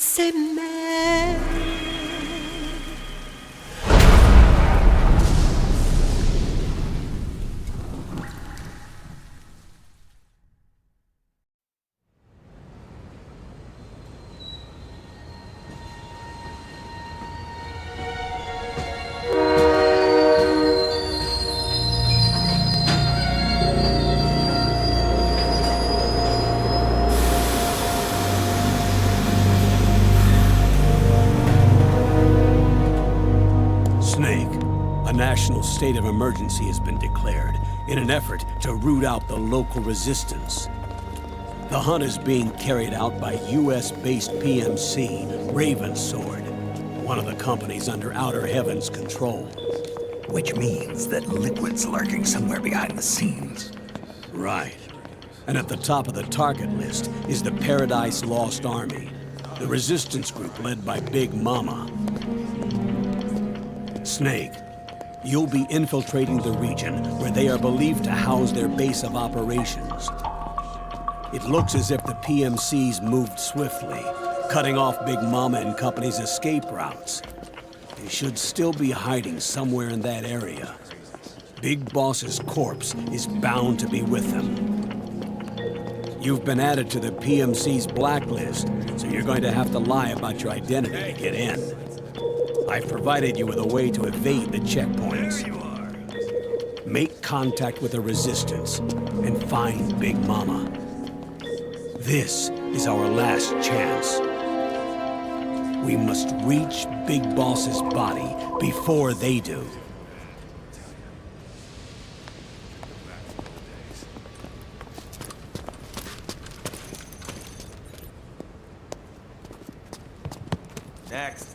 s'aimer. National state of emergency has been declared in an effort to root out the local resistance. The hunt is being carried out by US-based PMC, Ravensword, one of the companies under Outer Heaven's control. Which means that Liquid's lurking somewhere behind the scenes. Right. And at the top of the target list is the Paradise Lost Army, the resistance group led by Big Mama. Snake, you'll be infiltrating the region where they are believed to house their base of operations. It looks as if the PMCs moved swiftly, cutting off Big Mama and company's escape routes. They should still be hiding somewhere in that area. Big Boss's corpse is bound to be with them. You've been added to the PMC's blacklist, so you're going to have to lie about your identity to get in. I've provided you with a way to evade the checkpoints. Make contact with the Resistance and find Big Mama. This is our last chance. We must reach Big Boss's body before they do. Next.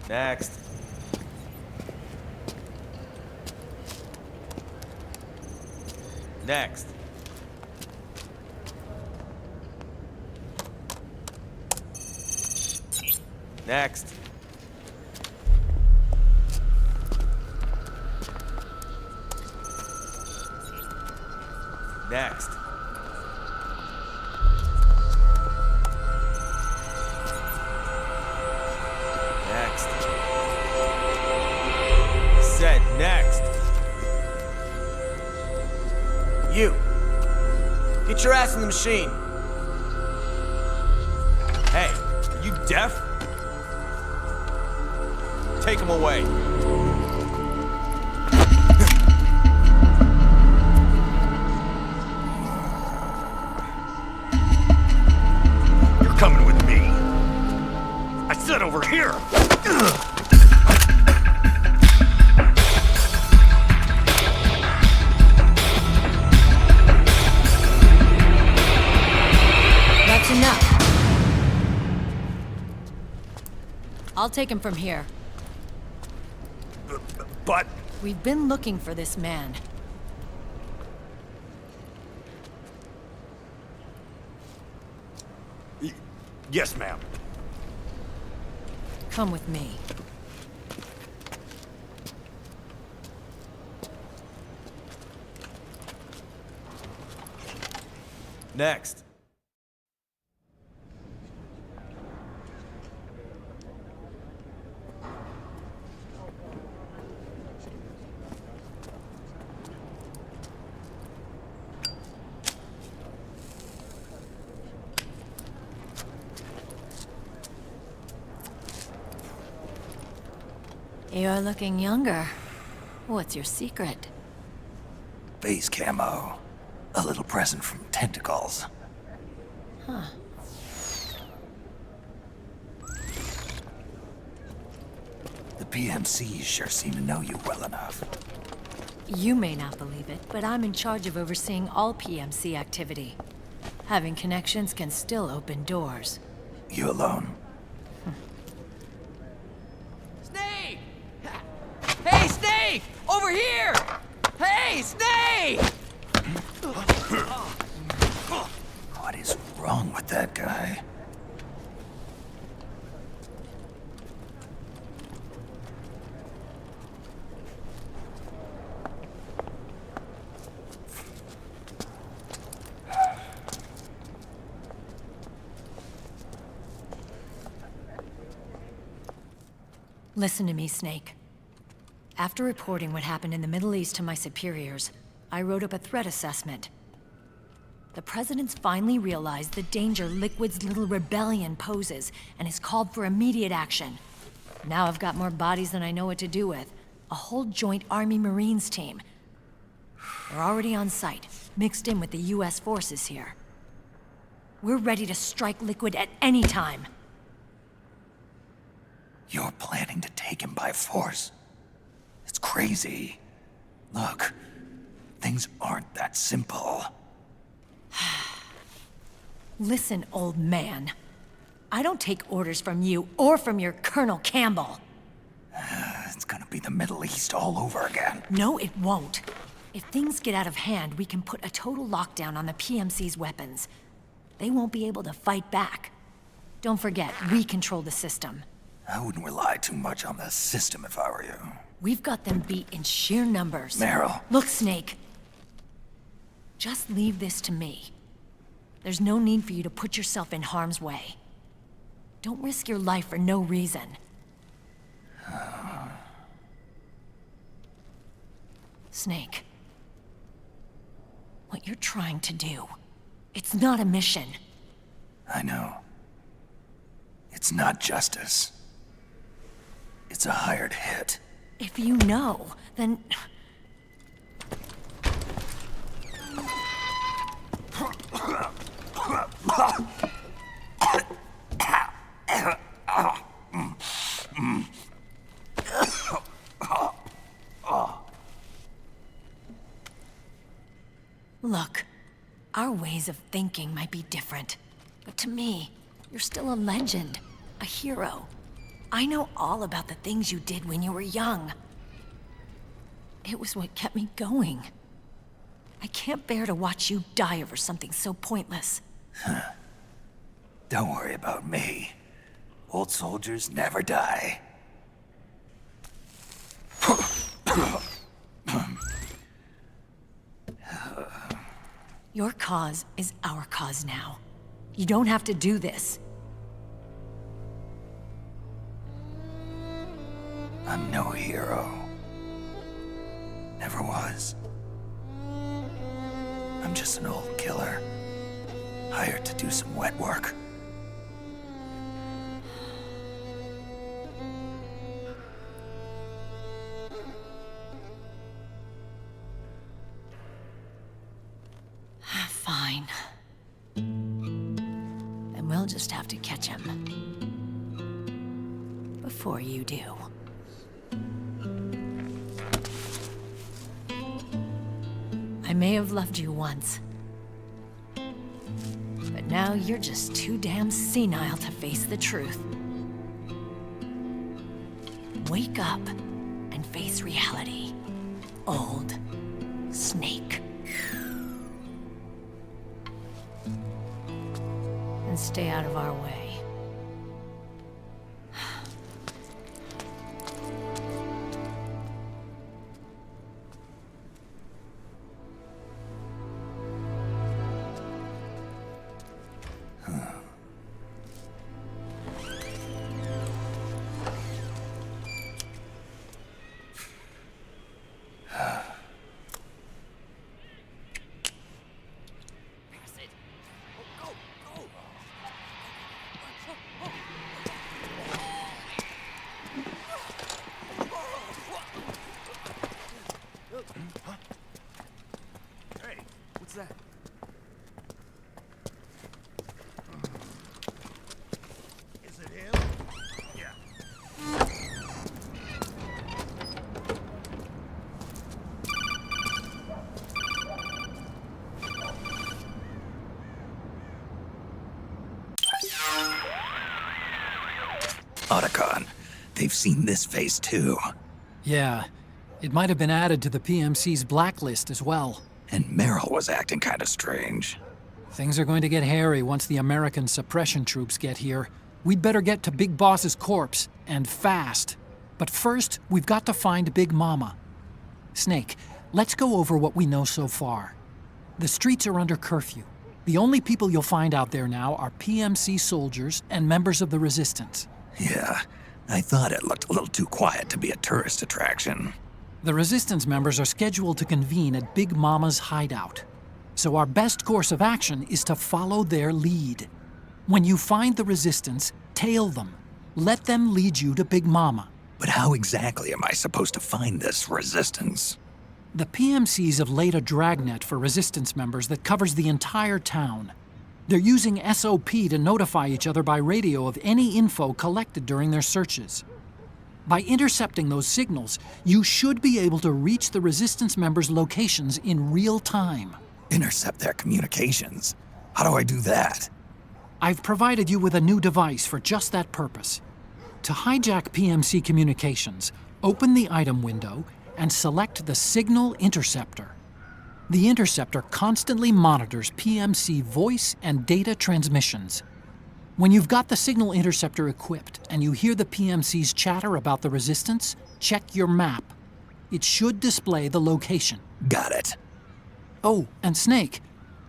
Next. Next. Next. Next. Next. Said next. You. Get your ass in the machine. Hey, are you deaf? Take him away. You're coming with me. I said over here. That's enough. I'll take him from here. But... We've been looking for this man. Yes, ma'am. Come with me. Next. You're looking younger. What's your secret? Base camo. A little present from Tentacles. Huh. The PMCs sure seem to know you well enough. You may not believe it, but I'm in charge of overseeing all PMC activity. Having connections can still open doors. You alone? Snake! Hey, Snake! Over here! Hey, Snake! What is wrong with that guy? Listen to me, Snake. After reporting what happened in the Middle East to my superiors, I wrote up a threat assessment. The President's finally realized the danger Liquid's little rebellion poses and has called for immediate action. Now I've got more bodies than I know what to do with. A whole joint Army Marines team. We're already on site, mixed in with the US forces here. We're ready to strike Liquid at any time. You're planning to take him by force? It's crazy. Look, things aren't that simple. Listen, old man. I don't take orders from you or from your Colonel Campbell. It's gonna be the Middle East all over again. No, it won't. If things get out of hand, we can put a total lockdown on the PMC's weapons. They won't be able to fight back. Don't forget, we control the system. I wouldn't rely too much on the system if I were you. We've got them beat in sheer numbers. Meryl. Look, Snake. Just leave this to me. There's no need for you to put yourself in harm's way. Don't risk your life for no reason. Snake. What you're trying to do, it's not a mission. I know. It's not justice. It's a hired hit. If you know, then... Look, our ways of thinking might be different, but to me, you're still a legend, a hero. I know all about the things you did when you were young. It was what kept me going. I can't bear to watch you die over something so pointless. Don't worry about me. Old soldiers never die. Your cause is our cause now. You don't have to do this. I'm no hero. Never was. I'm just an old killer, hired to do some wet work. Fine. Then we'll just have to catch him. Before you do. I may have loved you once. But now you're just too damn senile to face the truth. Wake up and face reality, old Snake. And stay out of our way. Otacon, they've seen this face too. Yeah, it might have been added to the PMC's blacklist as well. And Meryl was acting kinda strange. Things are going to get hairy once the American suppression troops get here. We'd better get to Big Boss's corpse, and fast. But first, we've got to find Big Mama. Snake, let's go over what we know so far. The streets are under curfew. The only people you'll find out there now are PMC soldiers and members of the Resistance. Yeah, I thought it looked a little too quiet to be a tourist attraction. The Resistance members are scheduled to convene at Big Mama's hideout. So our best course of action is to follow their lead. When you find the Resistance, tail them. Let them lead you to Big Mama. But how exactly am I supposed to find this Resistance? The PMCs have laid a dragnet for Resistance members that covers the entire town. They're using SOP to notify each other by radio of any info collected during their searches. By intercepting those signals, you should be able to reach the Resistance members' locations in real time. Intercept their communications? How do I do that? I've provided you with a new device for just that purpose. To hijack PMC communications, open the item window and select the Signal Interceptor. The interceptor constantly monitors PMC voice and data transmissions. When you've got the Signal Interceptor equipped and you hear the PMC's chatter about the Resistance, check your map. It should display the location. Got it. Oh, and Snake,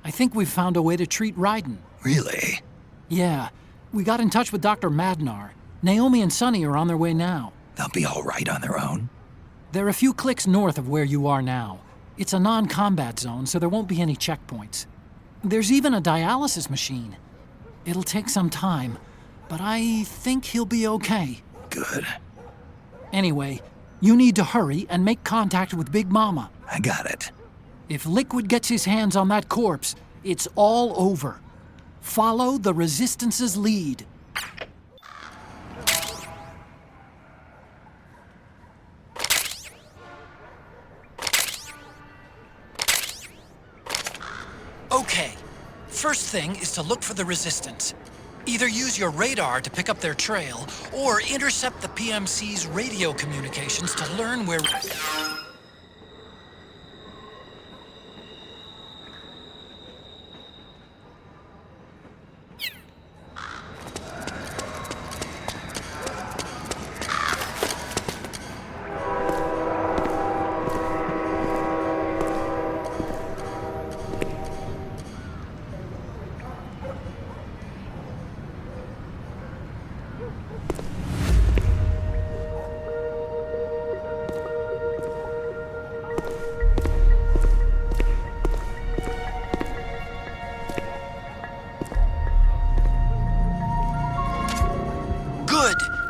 I think we've found a way to treat Raiden. Really? Yeah, we got in touch with Dr. Madnar. Naomi and Sonny are on their way now. They'll be all right on their own? They're a few clicks north of where you are now. It's a non-combat zone, so there won't be any checkpoints. There's even a dialysis machine. It'll take some time, but I think he'll be okay. Good. Anyway, you need to hurry and make contact with Big Mama. I got it. If Liquid gets his hands on that corpse, it's all over. Follow the Resistance's lead. Okay, first thing is to look for the Resistance. Either use your radar to pick up their trail, or intercept the PMC's radio communications to learn where...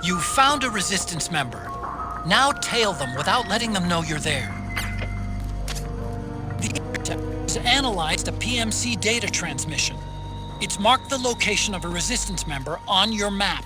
You found a Resistance member. Now tail them without letting them know you're there. The interceptor has analyzed a PMC data transmission. It's marked the location of a Resistance member on your map.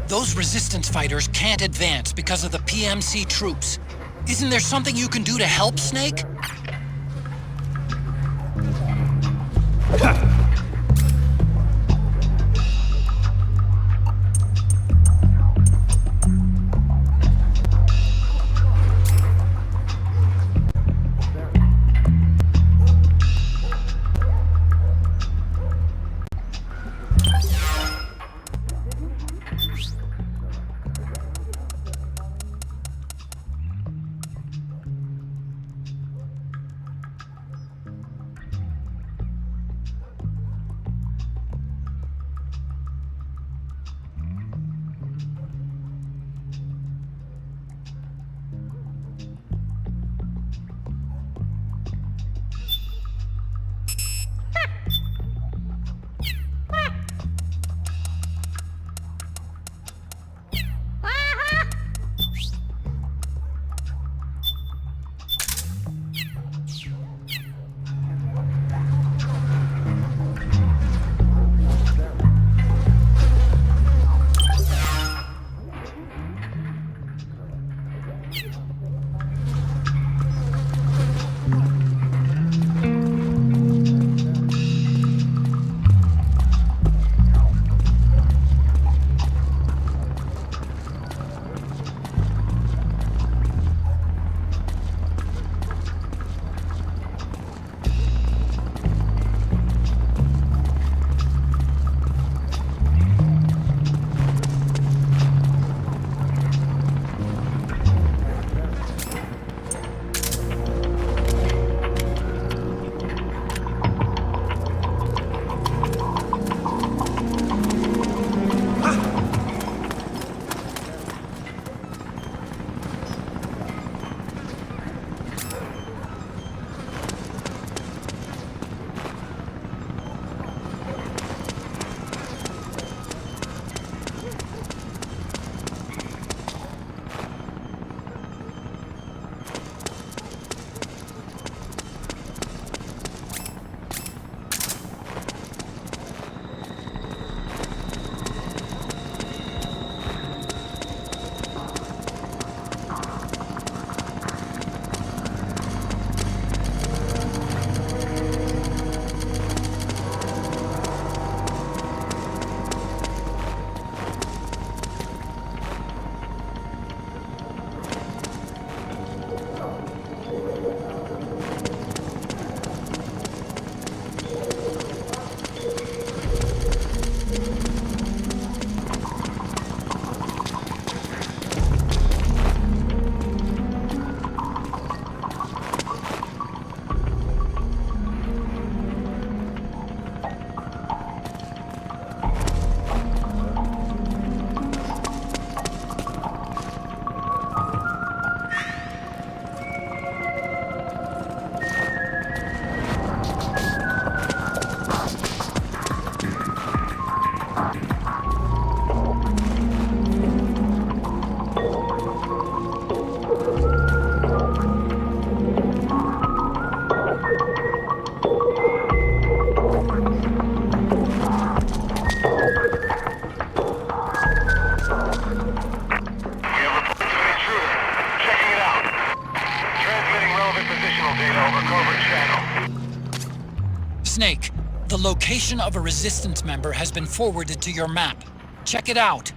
Those Resistance fighters can't advance because of the PMC troops. Isn't there something you can do to help, Snake? location of a resistance member has been forwarded to your map. Check it out.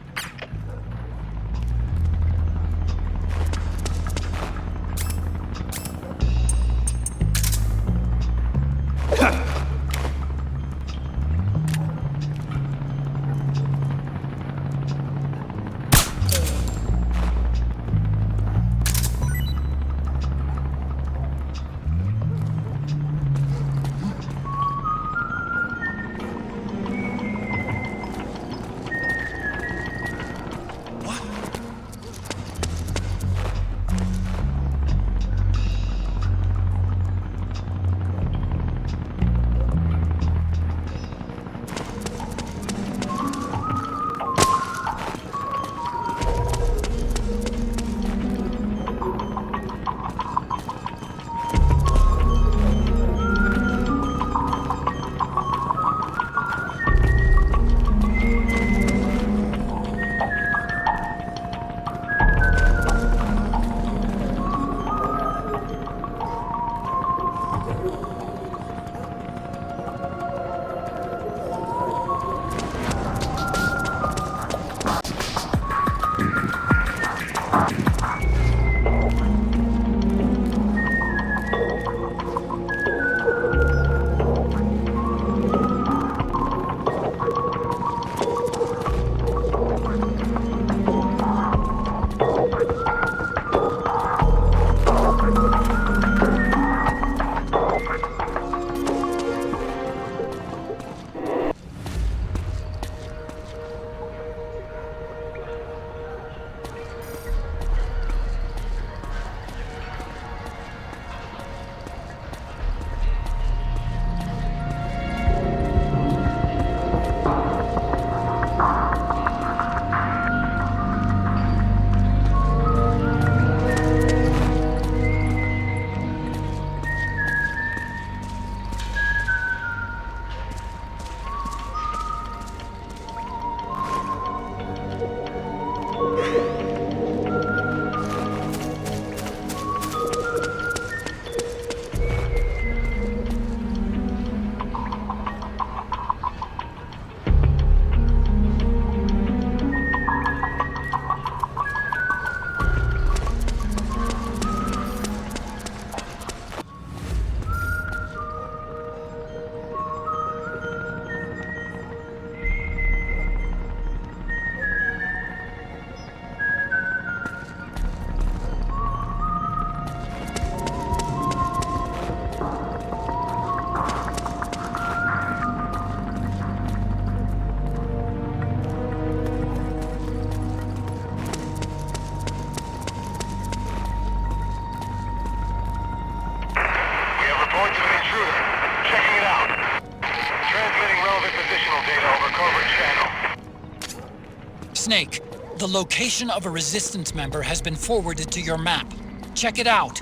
Snake, the location of a resistance member has been forwarded to your map. Check it out.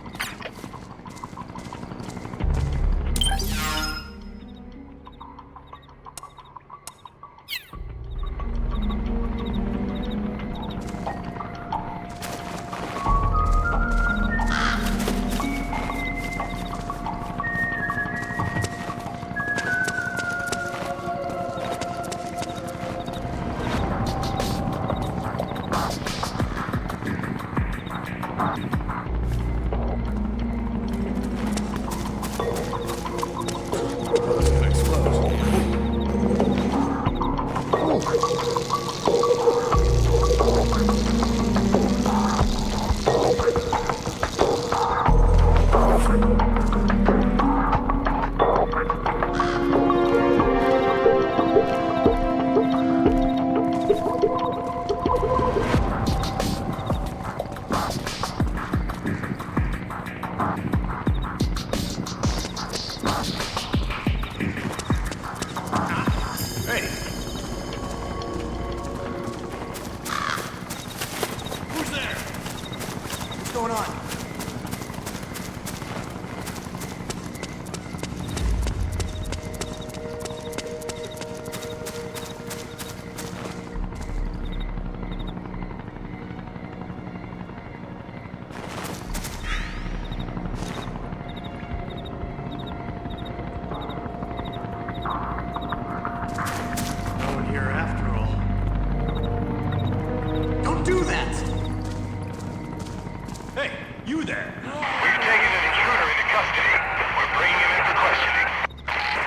You there? We've taken an intruder into custody. We're bringing him in for questioning.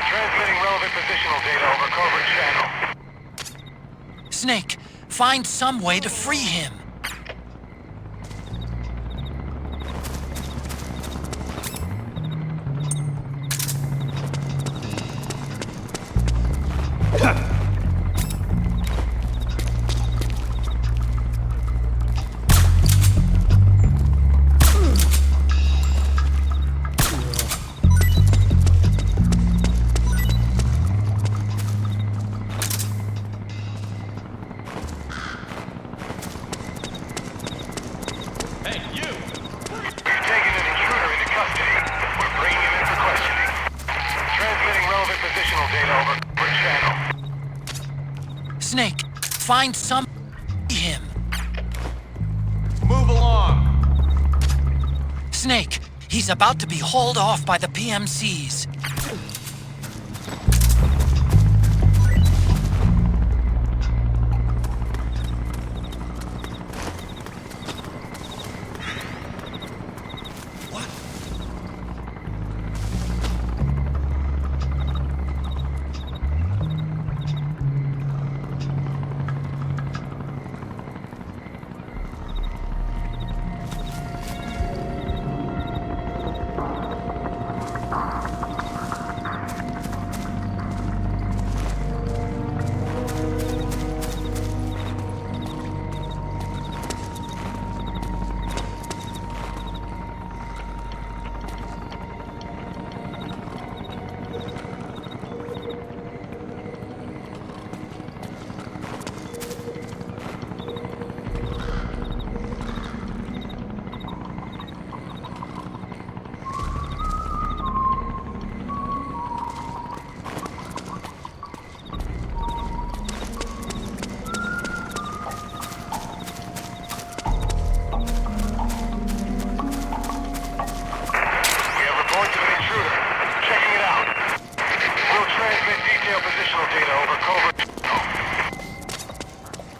Transmitting relevant positional data over covert channel. Snake, find some way to free him. Snake, find some him. Move along. Snake, he's about to be hauled off by the PMCs.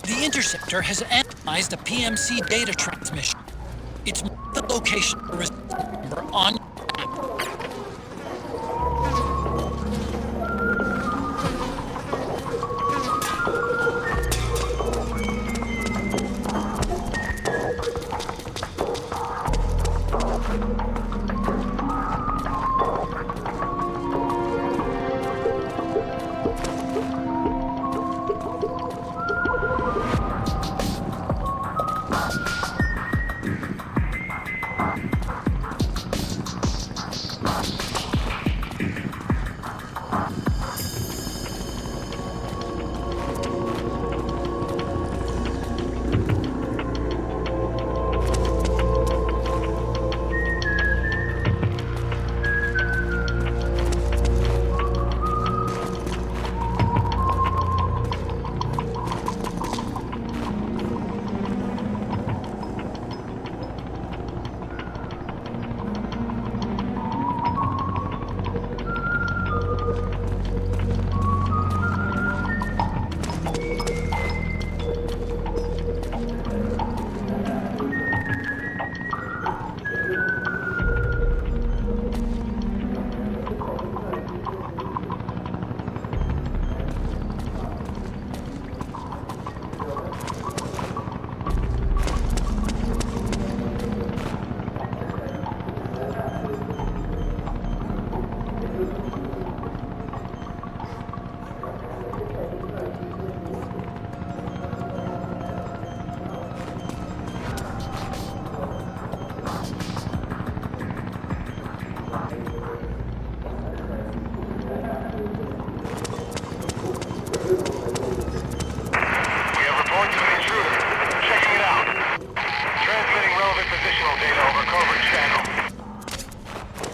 The interceptor has analyzed a PMC data transmission. It's the location of the resistance number on your map.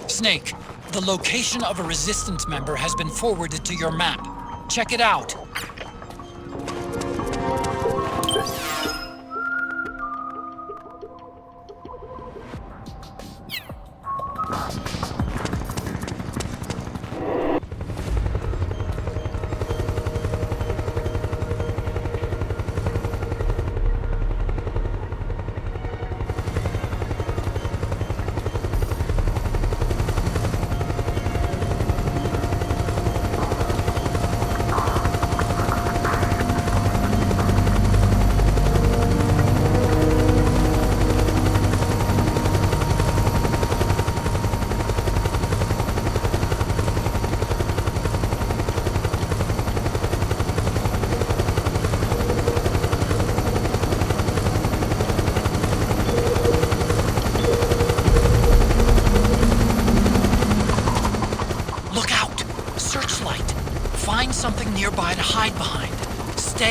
Snake, the location of a resistance member has been forwarded to your map. Check it out.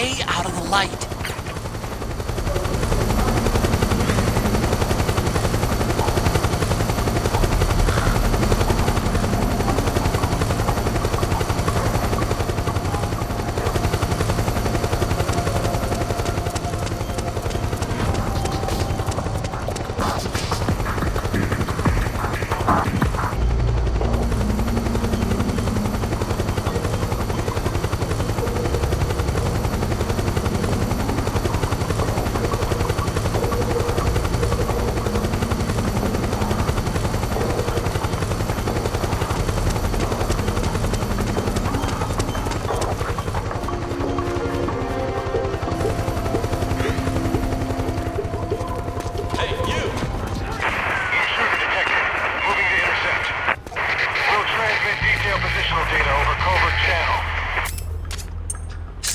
stay out of the light.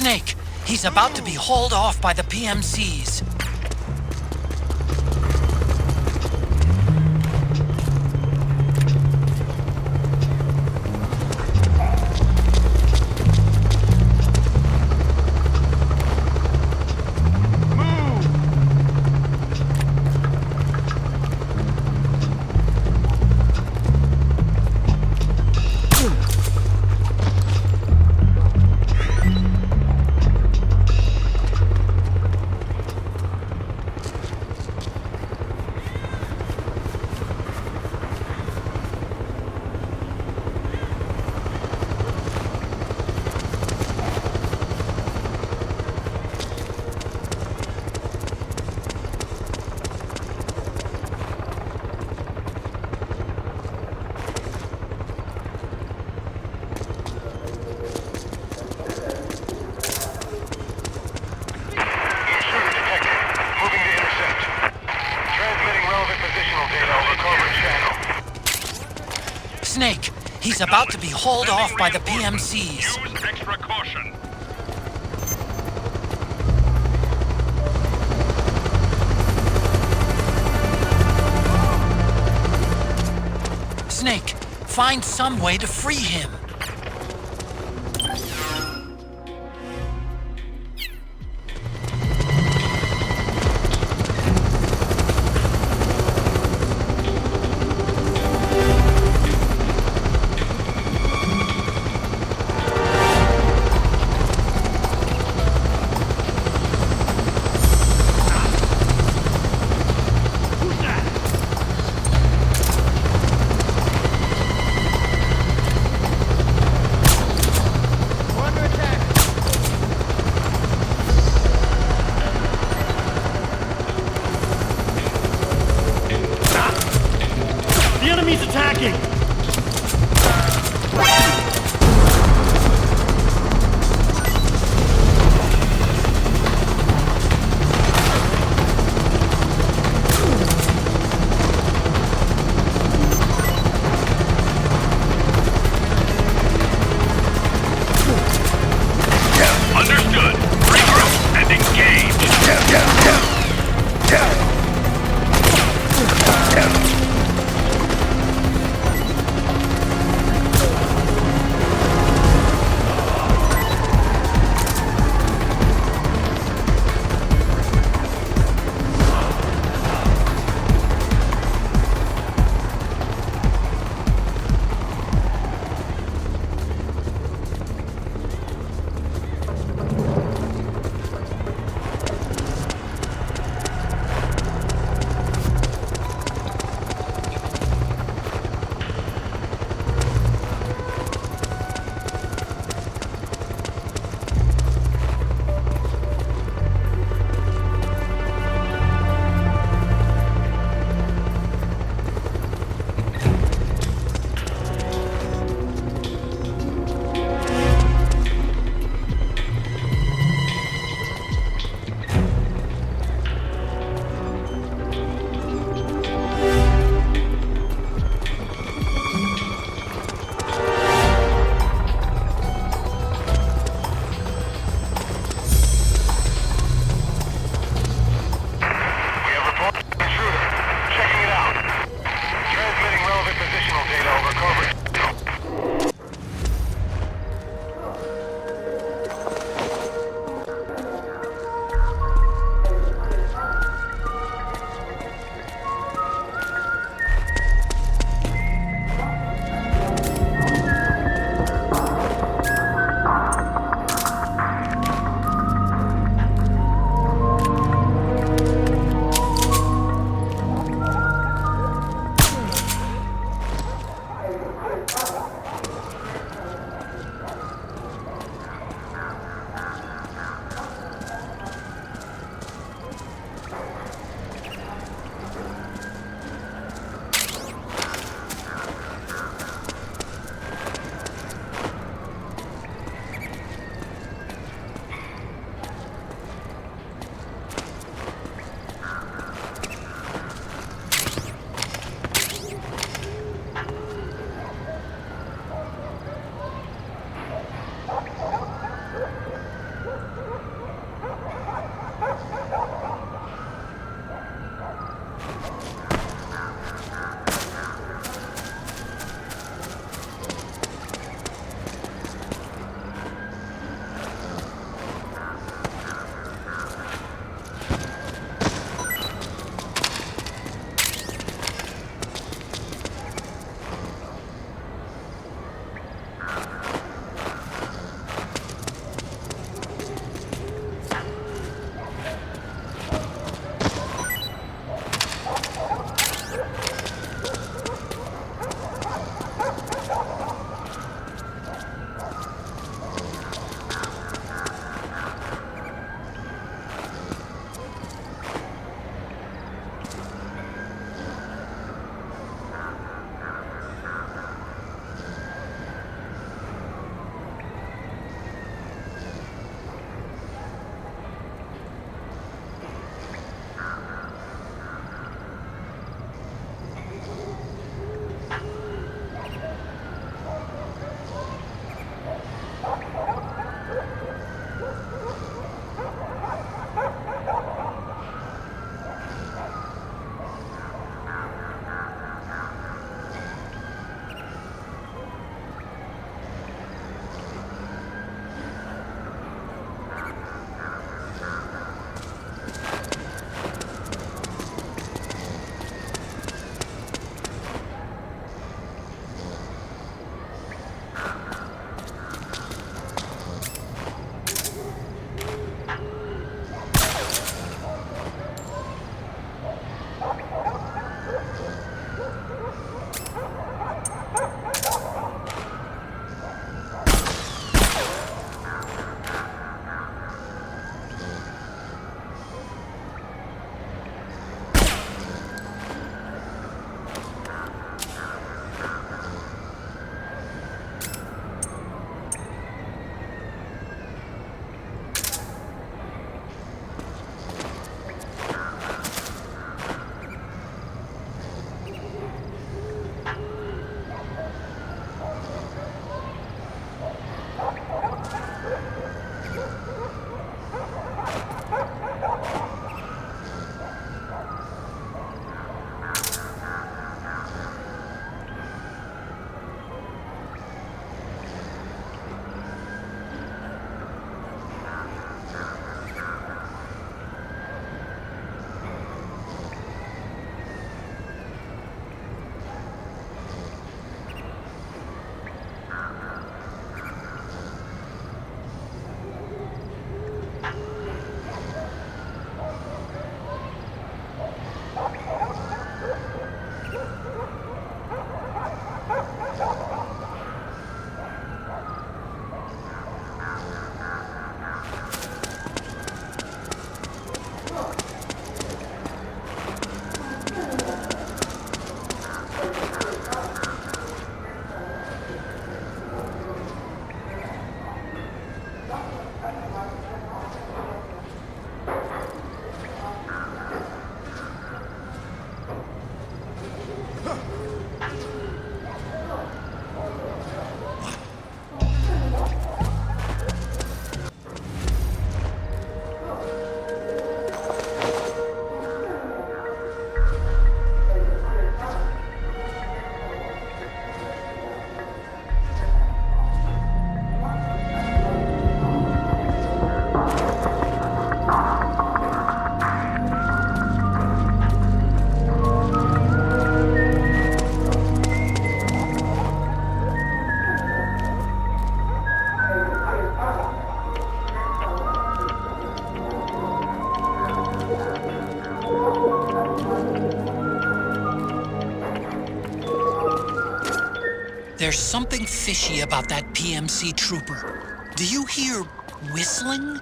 Snake, he's about to be hauled off by the PMCs. Snake, he's about to be hauled off by the PMCs. Use extra caution. Snake, find some way to free him. There's something fishy about that PMC trooper. Do you hear whistling?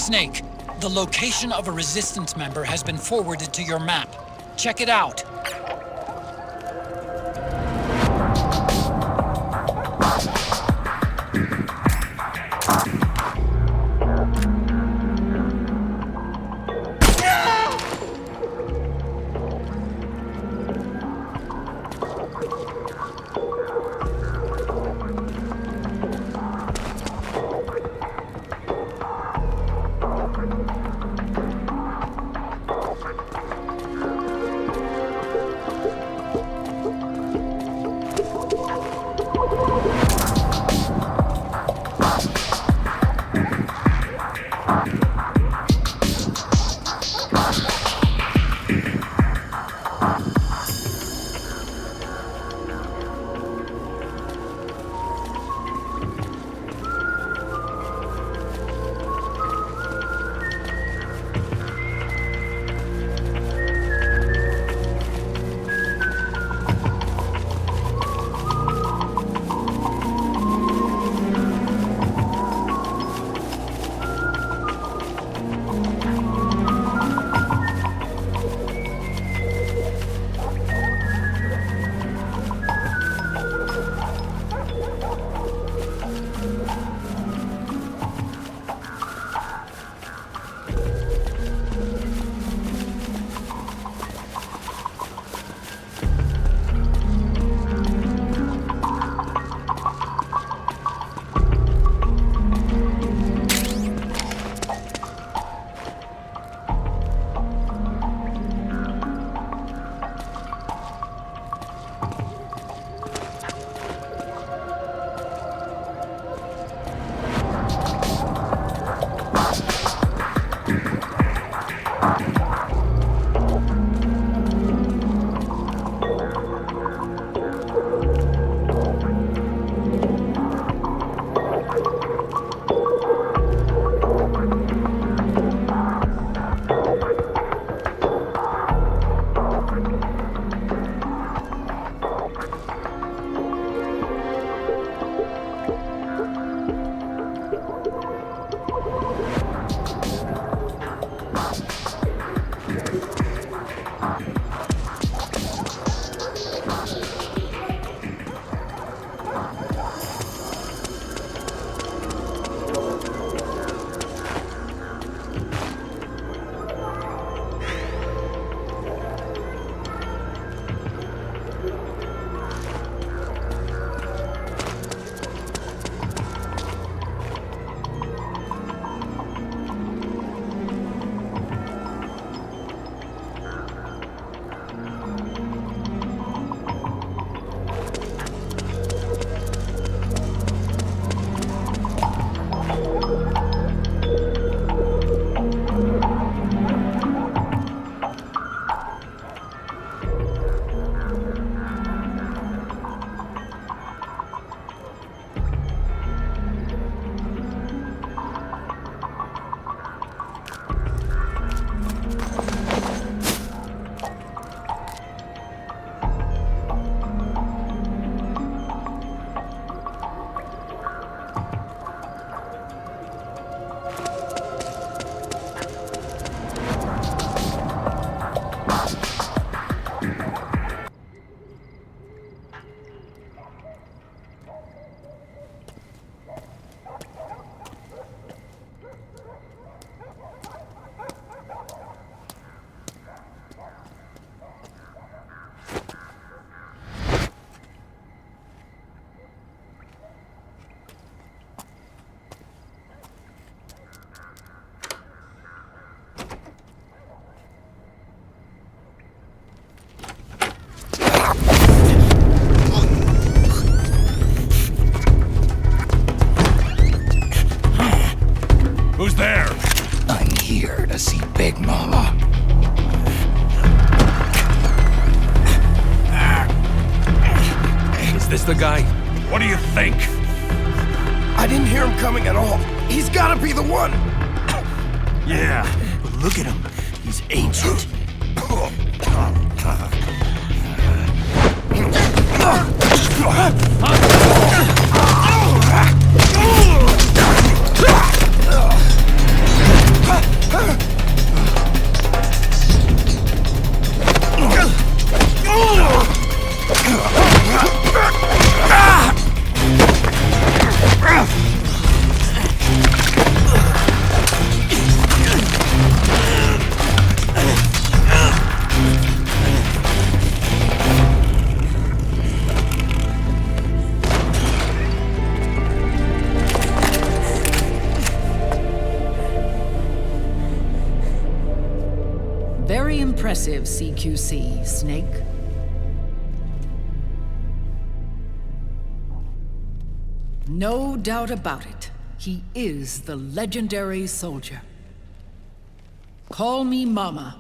Snake, the location of a Resistance member has been forwarded to your map. Check it out. Who's there? I'm here to see Big Mama. Is this the guy? What do you think? I didn't hear him coming at all. He's gotta be the one. Yeah. But look at him. He's ancient. Very impressive, CQC, Snake. No doubt about it. He is the legendary soldier. Call me Mama.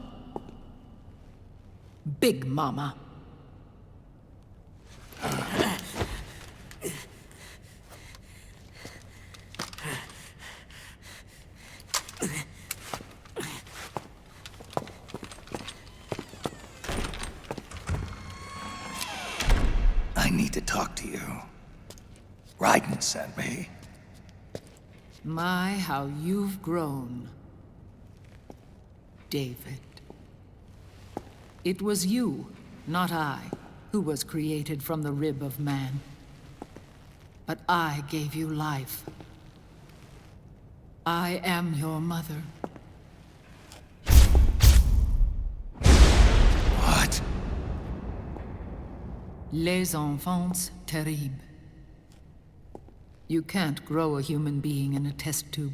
Big Mama. I need to talk to you. Raiden sent me. My, how you've grown, David. It was you, not I, who was created from the rib of man. But I gave you life. I am your mother. What? Les enfants terribles. You can't grow a human being in a test tube,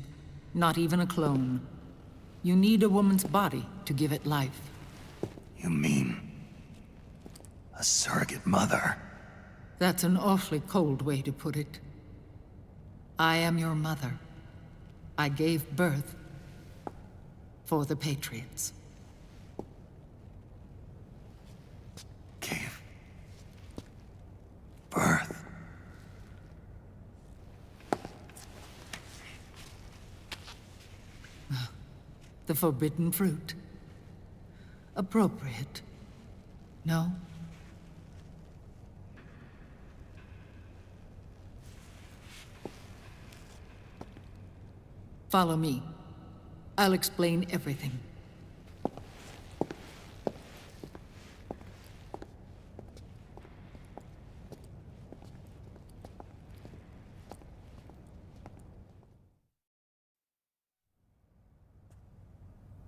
not even a clone. You need a woman's body to give it life. You mean a surrogate mother? That's an awfully cold way to put it. I am your mother. I gave birth for the Patriots. Gave birth? The forbidden fruit. Appropriate. No? Follow me. I'll explain everything.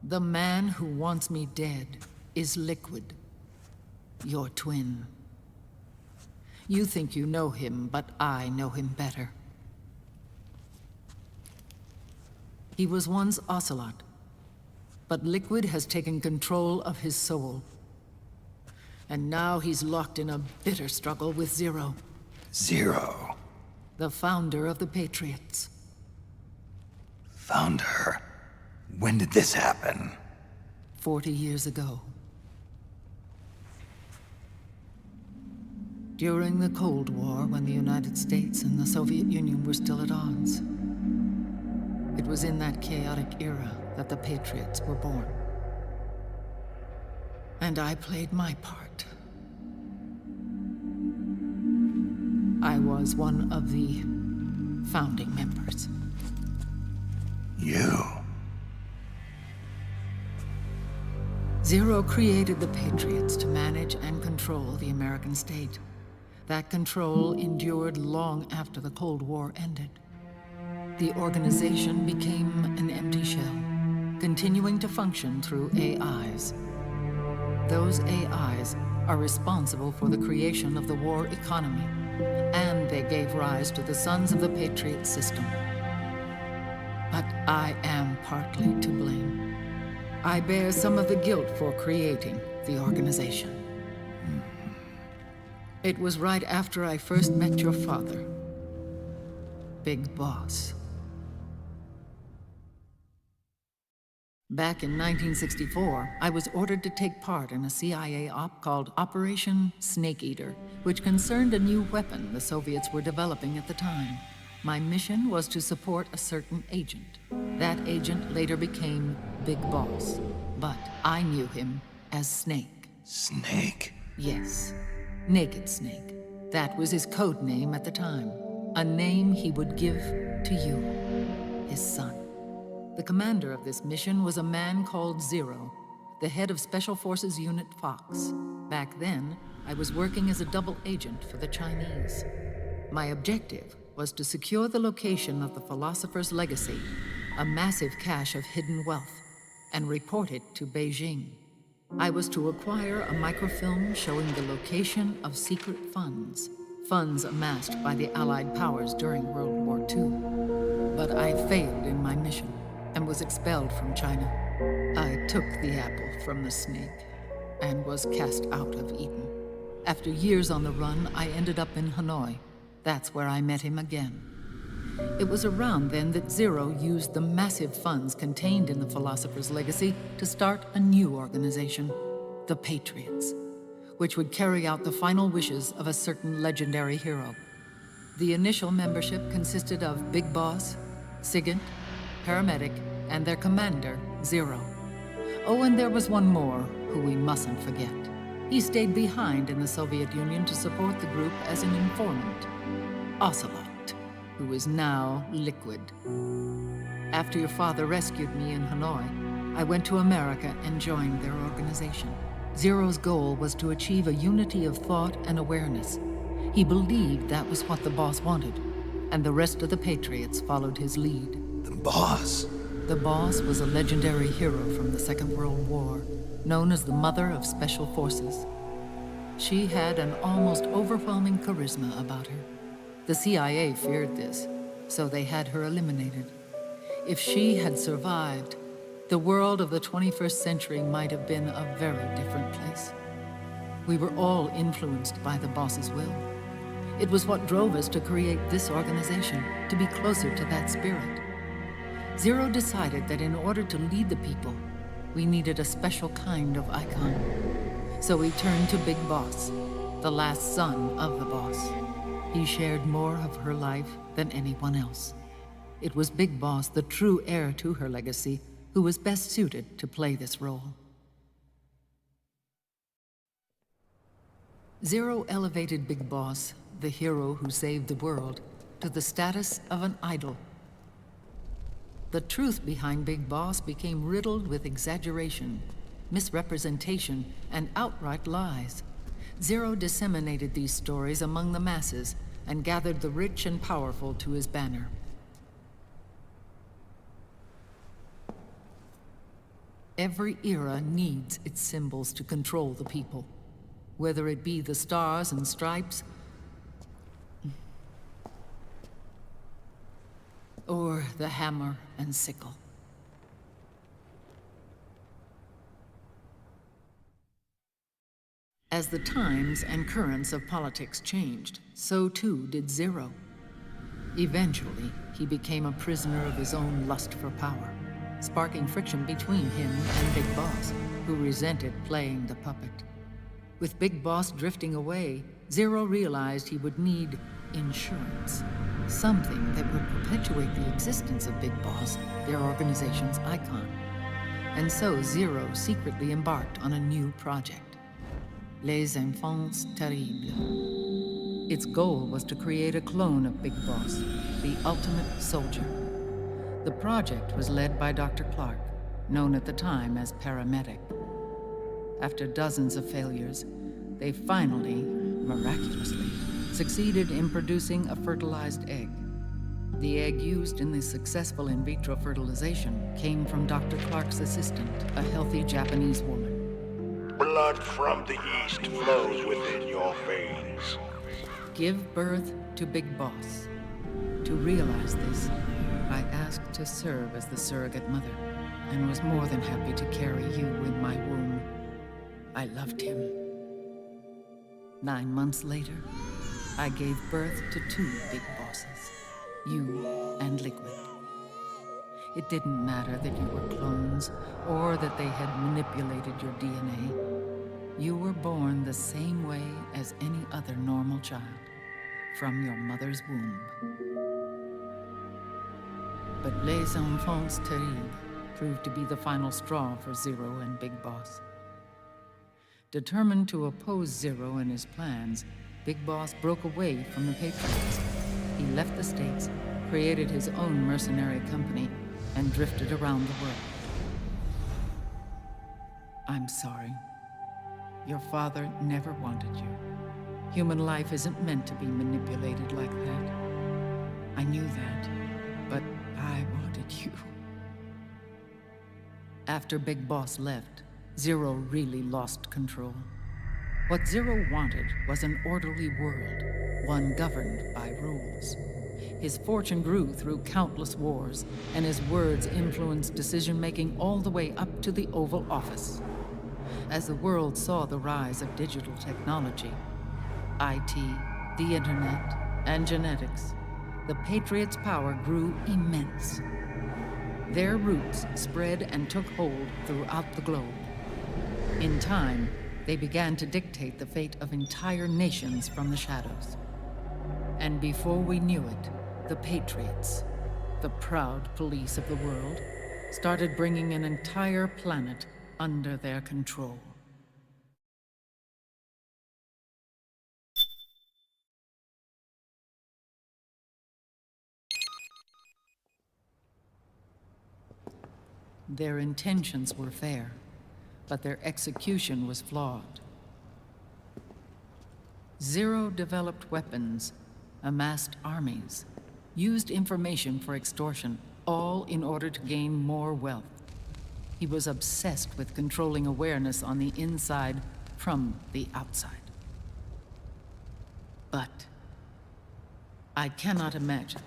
The man who wants me dead is Liquid, your twin. You think you know him, but I know him better. He was once Ocelot, but Liquid has taken control of his soul. And now he's locked in a bitter struggle with Zero. Zero? The founder of the Patriots. Founder? When did this happen? 40 years ago. During the Cold War, when the United States and the Soviet Union were still at odds. It was in that chaotic era that the Patriots were born. And I played my part. I was one of the founding members. You? Zero created the Patriots to manage and control the American state. That control endured long after the Cold War ended. The organization became an empty shell, continuing to function through AIs. Those AIs are responsible for the creation of the war economy, and they gave rise to the Sons of the Patriot system. But I am partly to blame. I bear some of the guilt for creating the organization. It was right after I first met your father, Big Boss. Back in 1964, I was ordered to take part in a CIA op called Operation Snake Eater, which concerned a new weapon the Soviets were developing at the time. My mission was to support a certain agent. That agent later became Big Boss, but I knew him as Snake. Snake? Yes, Naked Snake. That was his code name at the time, a name he would give to you, his son. The commander of this mission was a man called Zero, the head of Special Forces Unit Fox. Back then, I was working as a double agent for the Chinese. My objective was to secure the location of the Philosopher's Legacy, a massive cache of hidden wealth, and report it to Beijing. I was to acquire a microfilm showing the location of secret funds, funds amassed by the Allied powers during World War II. But I failed in my mission and was expelled from China. I took the apple from the snake and was cast out of Eden. After years on the run, I ended up in Hanoi. That's where I met him again. It was around then that Zero used the massive funds contained in the Philosopher's Legacy to start a new organization, the Patriots, which would carry out the final wishes of a certain legendary hero. The initial membership consisted of Big Boss, Sigint, Paramedic, and their commander, Zero. Oh, and there was one more who we mustn't forget. He stayed behind in the Soviet Union to support the group as an informant, Ocelot, who is now Liquid. After your father rescued me in Hanoi, I went to America and joined their organization. Zero's goal was to achieve a unity of thought and awareness. He believed that was what the boss wanted, and the rest of the Patriots followed his lead. The boss? The boss was a legendary hero from the Second World War, known as the Mother of Special Forces. She had an almost overwhelming charisma about her. The CIA feared this, so they had her eliminated. If she had survived, the world of the 21st century might have been a very different place. We were all influenced by the boss's will. It was what drove us to create this organization, to be closer to that spirit. Zero decided that in order to lead the people, we needed a special kind of icon. So we turned to Big Boss, the last son of the boss. He shared more of her life than anyone else. It was Big Boss, the true heir to her legacy, who was best suited to play this role. Zero elevated Big Boss, the hero who saved the world, to the status of an idol. The truth behind Big Boss became riddled with exaggeration, misrepresentation, and outright lies. Zero disseminated these stories among the masses and gathered the rich and powerful to his banner. Every era needs its symbols to control the people, whether it be the stars and stripes, or the hammer and sickle. As the times and currents of politics changed, so too did Zero. Eventually, he became a prisoner of his own lust for power, sparking friction between him and Big Boss, who resented playing the puppet. With Big Boss drifting away, Zero realized he would need insurance. Something that would perpetuate the existence of Big Boss, their organization's icon. And so Zero secretly embarked on a new project, Les Enfants Terribles. Its goal was to create a clone of Big Boss, the ultimate soldier. The project was led by Dr. Clark, known at the time as Paramedic. After dozens of failures, they finally, miraculously, succeeded in producing a fertilized egg. The egg used in the successful in vitro fertilization came from Dr. Clark's assistant, a healthy Japanese woman. Blood from the east flows within your veins. Give birth to Big Boss. To realize this, I asked to serve as the surrogate mother, and was more than happy to carry you in my womb. I loved him. 9 months later, I gave birth to 2 Big Bosses, you and Liquid. It didn't matter that you were clones, or that they had manipulated your DNA. You were born the same way as any other normal child, from your mother's womb. But les enfants terribles proved to be the final straw for Zero and Big Boss. Determined to oppose Zero and his plans, Big Boss broke away from the Patriots. He left the States, created his own mercenary company, and drifted around the world. I'm sorry. Your father never wanted you. Human life isn't meant to be manipulated like that. I knew that, but I wanted you. After Big Boss left, Zero really lost control. What Zero wanted was an orderly world, one governed by rules. His fortune grew through countless wars, and his words influenced decision-making all the way up to the Oval Office. As the world saw the rise of digital technology, IT, the internet, and genetics, the Patriots' power grew immense. Their roots spread and took hold throughout the globe. In time, they began to dictate the fate of entire nations from the shadows. And before we knew it, the Patriots, the proud police of the world, started bringing an entire planet under their control. Their intentions were fair, but their execution was flawed. Zero developed weapons, amassed armies, used information for extortion, all in order to gain more wealth. He was obsessed with controlling awareness on the inside from the outside. But I cannot imagine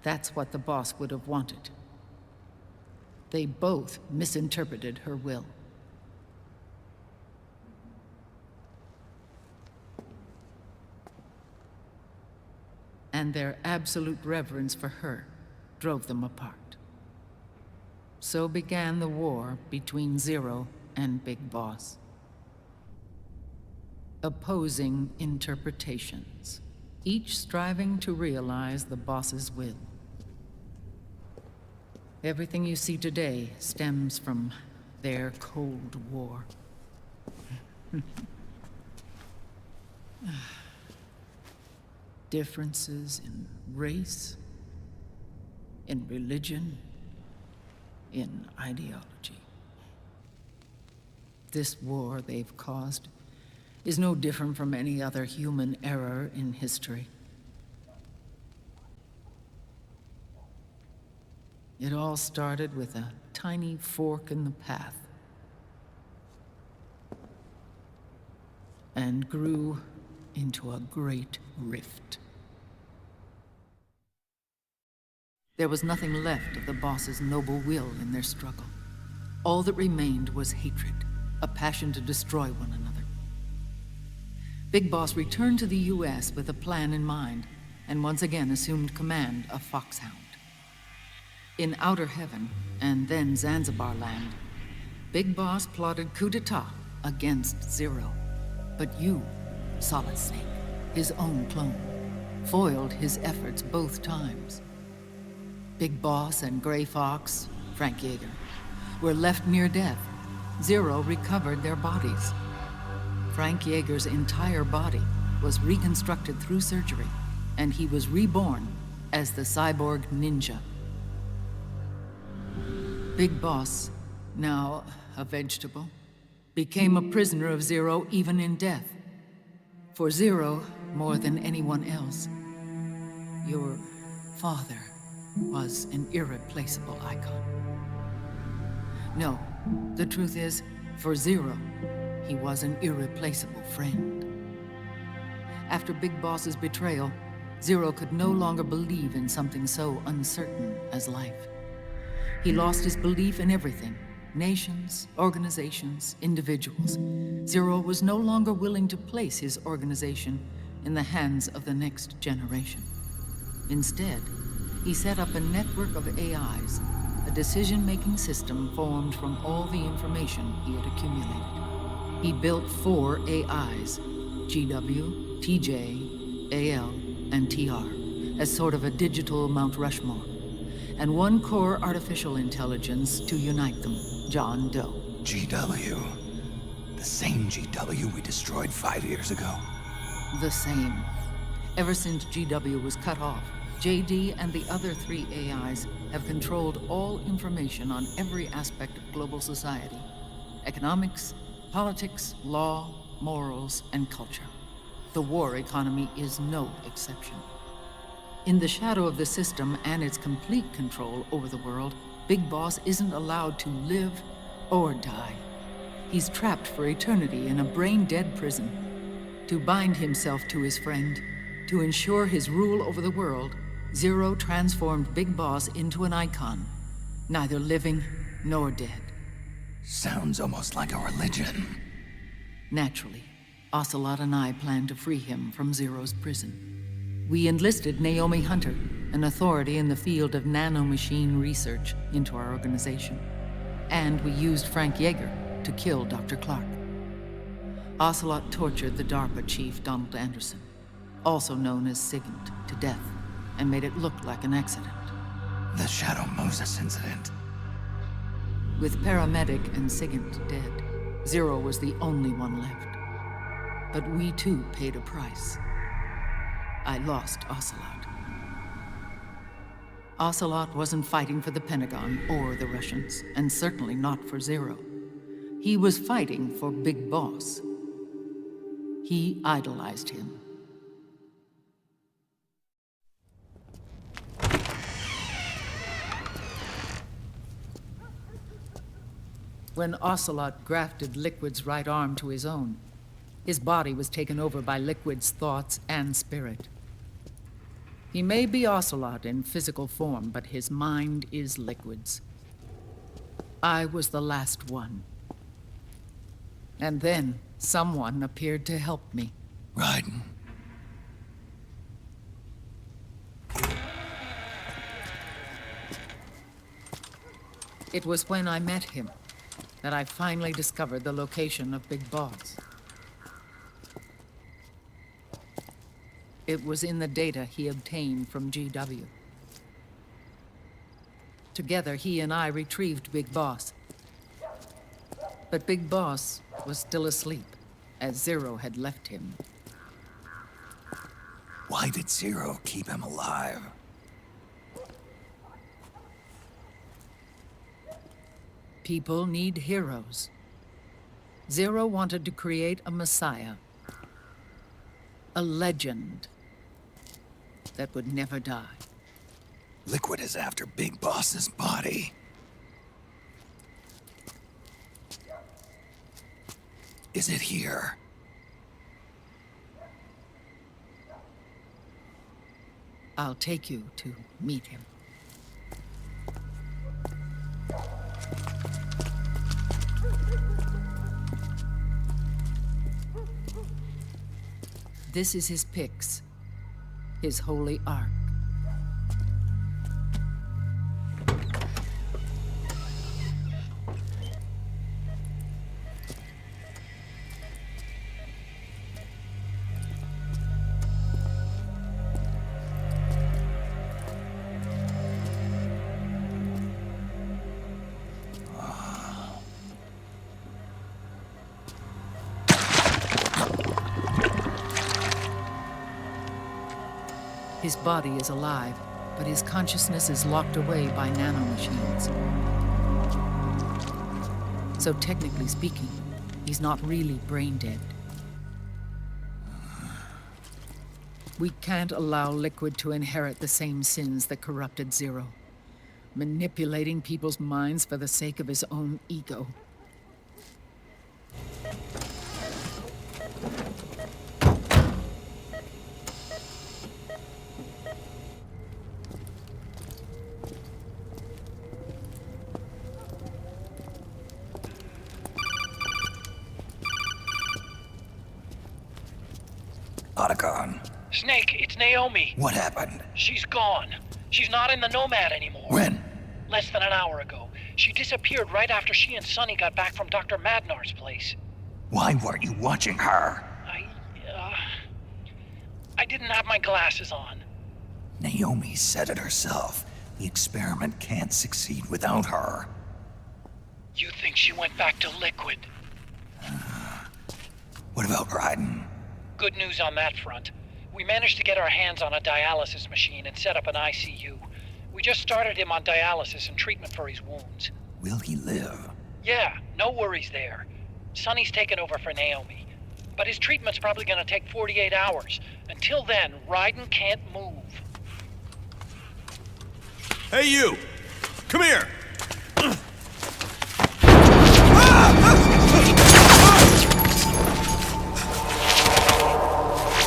that's what the boss would have wanted. They both misinterpreted her will. And their absolute reverence for her drove them apart. So began the war between Zero and Big Boss. Opposing interpretations, each striving to realize the boss's will. Everything you see today stems from their Cold War. Differences in race, in religion, in ideology. This war they've caused is no different from any other human error in history. It all started with a tiny fork in the path, and grew into a great rift. There was nothing left of the boss's noble will in their struggle. All that remained was hatred, a passion to destroy one another. Big Boss returned to the US with a plan in mind, and once again assumed command of Foxhound. In Outer Heaven, and then Zanzibar Land, Big Boss plotted coup d'etat against Zero. But you, Solid Snake, his own clone, foiled his efforts both times. Big Boss and Gray Fox, Frank Yeager, were left near death. Zero recovered their bodies. Frank Yeager's entire body was reconstructed through surgery, and he was reborn as the cyborg ninja. Big Boss, now a vegetable, became a prisoner of Zero even in death. For Zero, more than anyone else, your father was an irreplaceable icon. No, the truth is, for Zero, he was an irreplaceable friend. After Big Boss's betrayal, Zero could no longer believe in something so uncertain as life. He lost his belief in everything. Nations, organizations, individuals. Zero was no longer willing to place his organization in the hands of the next generation. Instead, he set up a network of AIs, a decision-making system formed from all the information he had accumulated. He built 4 AIs, GW, TJ, AL, and TR, as sort of a digital Mount Rushmore, and 1 core artificial intelligence to unite them, John Doe. GW. The same GW we destroyed 5 years ago. The same. Ever since GW was cut off, JD and the other 3 AIs have controlled all information on every aspect of global society. Economics, politics, law, morals, and culture. The war economy is no exception. In the shadow of the system and its complete control over the world, Big Boss isn't allowed to live or die. He's trapped for eternity in a brain-dead prison. To bind himself to his friend, to ensure his rule over the world, Zero transformed Big Boss into an icon, neither living nor dead. Sounds almost like a religion. Naturally, Ocelot and I plan to free him from Zero's prison. We enlisted Naomi Hunter, an authority in the field of nanomachine research, into our organization. And we used Frank Yeager to kill Dr. Clark. Ocelot tortured the DARPA chief, Donald Anderson, also known as Sigint, to death, and made it look like an accident. The Shadow Moses incident. With paramedic and Sigint dead, Zero was the only one left. But we too paid a price. I lost Ocelot. Ocelot wasn't fighting for the Pentagon or the Russians, and certainly not for Zero. He was fighting for Big Boss. He idolized him. When Ocelot grafted Liquid's right arm to his own, his body was taken over by Liquid's thoughts and spirit. He may be Ocelot in physical form, but his mind is Liquid's. I was the last one. And then someone appeared to help me. Raiden. It was when I met him that I finally discovered the location of Big Boss. It was in the data he obtained from GW. Together, he and I retrieved Big Boss. But Big Boss was still asleep, as Zero had left him. Why did Zero keep him alive? People need heroes. Zero wanted to create a messiah. A legend that would never die. Liquid is after Big Boss's body. Is it here? I'll take you to meet him. This is his pyx, his holy ark. His body is alive, but his consciousness is locked away by nanomachines. So technically speaking, he's not really brain dead. We can't allow Liquid to inherit the same sins that corrupted Zero, manipulating people's minds for the sake of his own ego. Otacon. Snake, it's Naomi. What happened? She's gone. She's not in the Nomad anymore. When? less than an hour ago. She disappeared right after she and Sonny got back from Dr. Madnar's place. Why weren't you watching her? I didn't have my glasses on. Naomi said it herself. The experiment can't succeed without her. You think she went back to Liquid? What about Raiden? Good news on that front. We managed to get our hands on a dialysis machine and set up an ICU. We just started him on dialysis and treatment for his wounds. Will he live? Yeah, no worries there. Sonny's taken over for Naomi. But his treatment's probably gonna take 48 hours. Until then, Raiden can't move. Hey, you! Come here!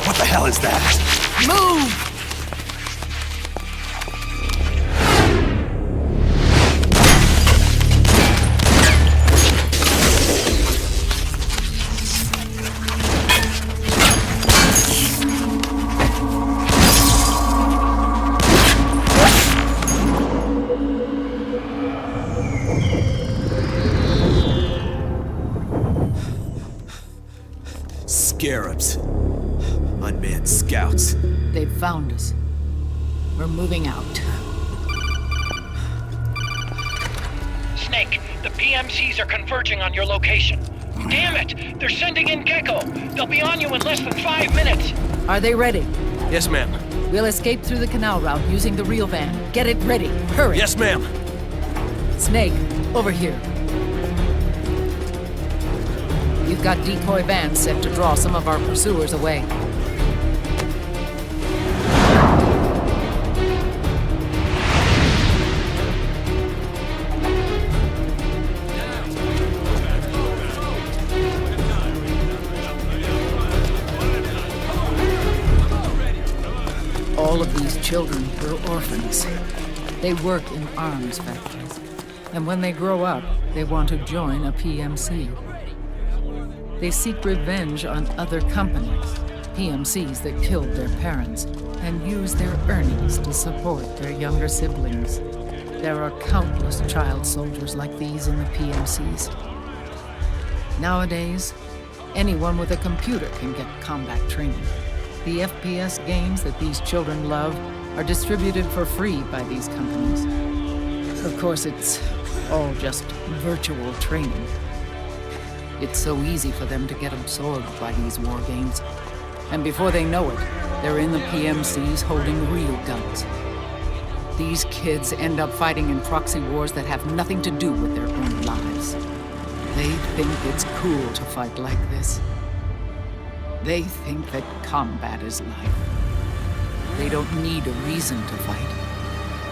What the hell is that? Move! Scarabs. Unmanned scouts. They've found us. We're moving out. Snake, the PMCs are converging on your location. Damn it! They're sending in Gecko! They'll be on you in less than 5 minutes! Are they ready? Yes, ma'am. We'll escape through the canal route using the real van. Get it ready. Hurry! Yes, ma'am. Snake, over here. We've got decoy vans set to draw some of our pursuers away. All of these children were orphans. They work in arms factories. And when they grow up, they want to join a PMC. They seek revenge on other companies, PMCs that killed their parents, and use their earnings to support their younger siblings. There are countless child soldiers like these in the PMCs. Nowadays, anyone with a computer can get combat training. The FPS games that these children love are distributed for free by these companies. Of course, it's all just virtual training. It's so easy for them to get absorbed by these war games. And before they know it, they're in the PMCs holding real guns. These kids end up fighting in proxy wars that have nothing to do with their own lives. They think it's cool to fight like this. They think that combat is life. They don't need a reason to fight.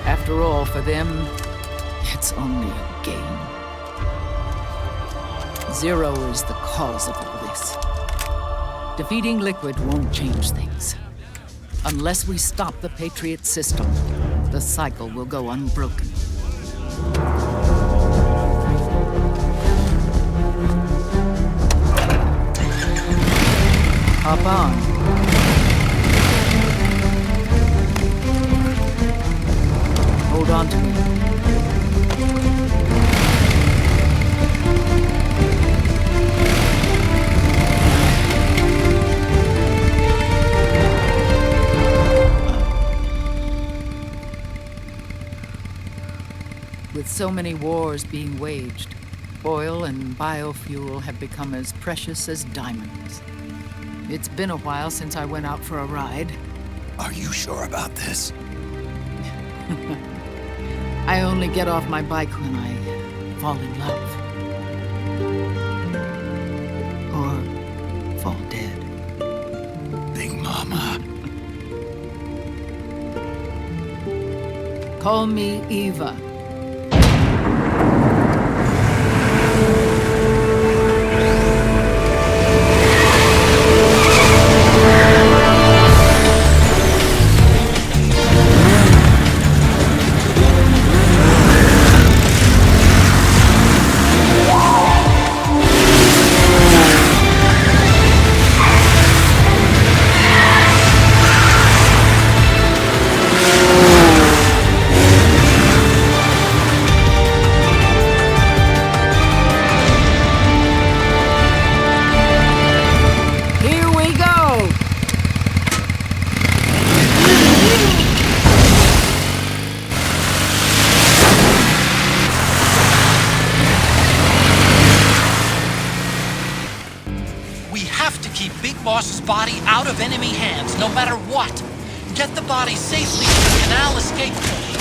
After all, for them, it's only a game. Zero is the cause of all this. Defeating Liquid won't change things. Unless we stop the Patriot system, the cycle will go unbroken. Hop on. Hold on to me. With so many wars being waged, oil and biofuel have become as precious as diamonds. It's been a while since I went out for a ride. Are you sure about this? I only get off my bike when I fall in love. Or fall dead. Big Mama. Call me Eva. keep Big Boss's body out of enemy hands, no matter what. Get the body safely to the canal escape point.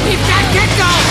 We've got Gecko!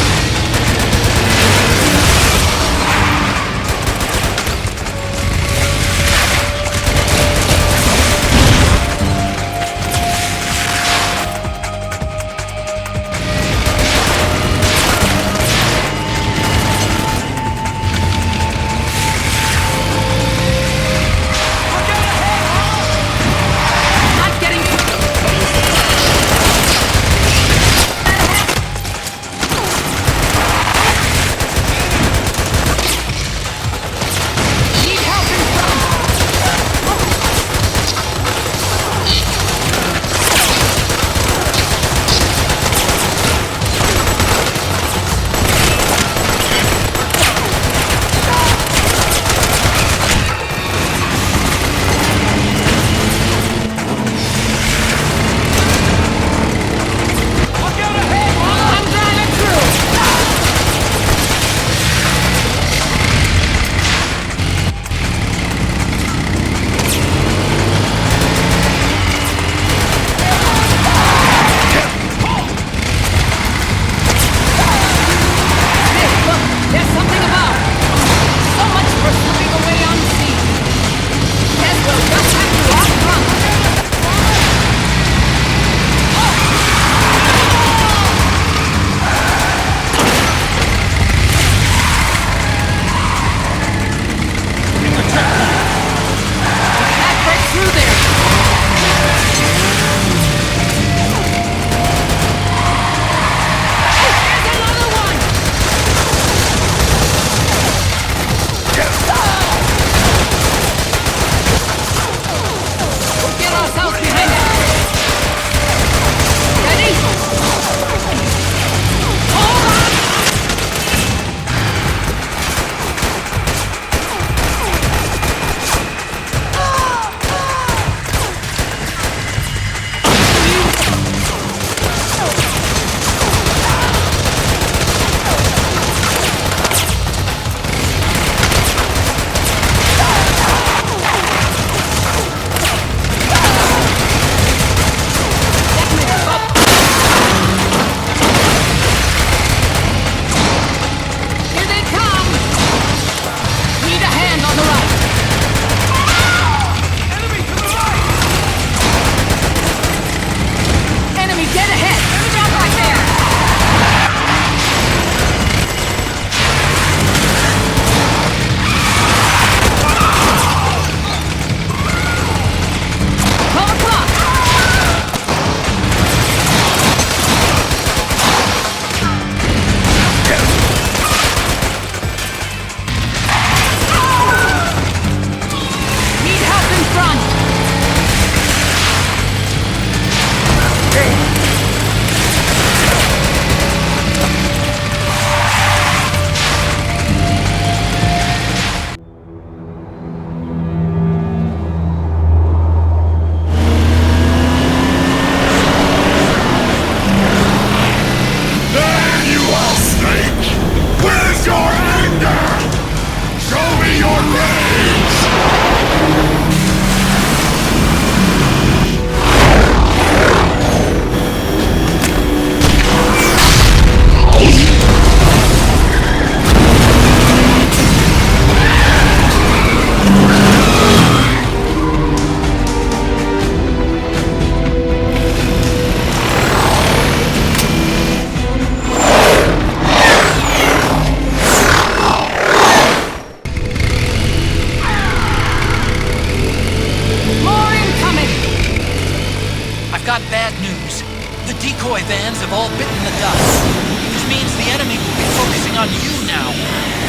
decoy vans have all bitten the dust. Which means the enemy will be focusing on you now.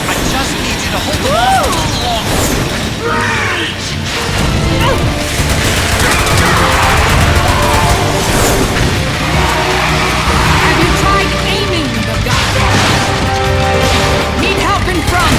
I just need you to hold them off a little longer. Have you tried aiming the gun? Need help in front?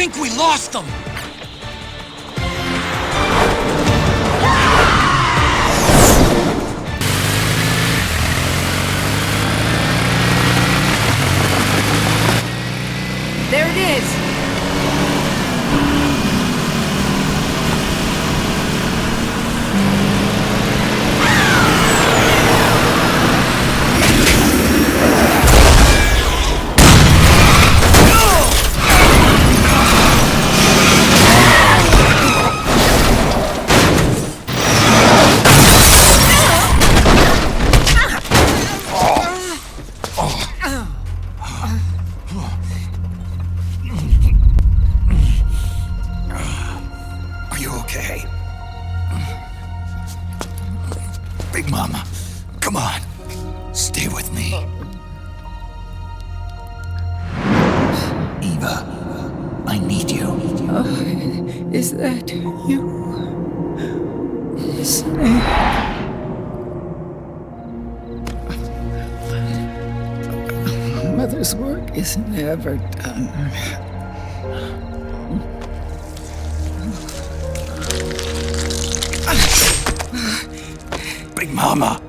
think we lost them! There it is! Big Mama, come on. Stay with me. Eva, I need you. Is that you? Snake. Mother's work is never done. Big Mama.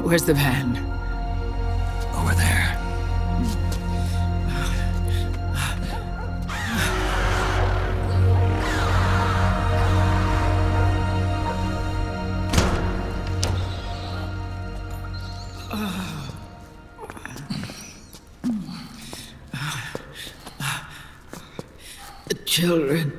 Where's the van? Over there. The children.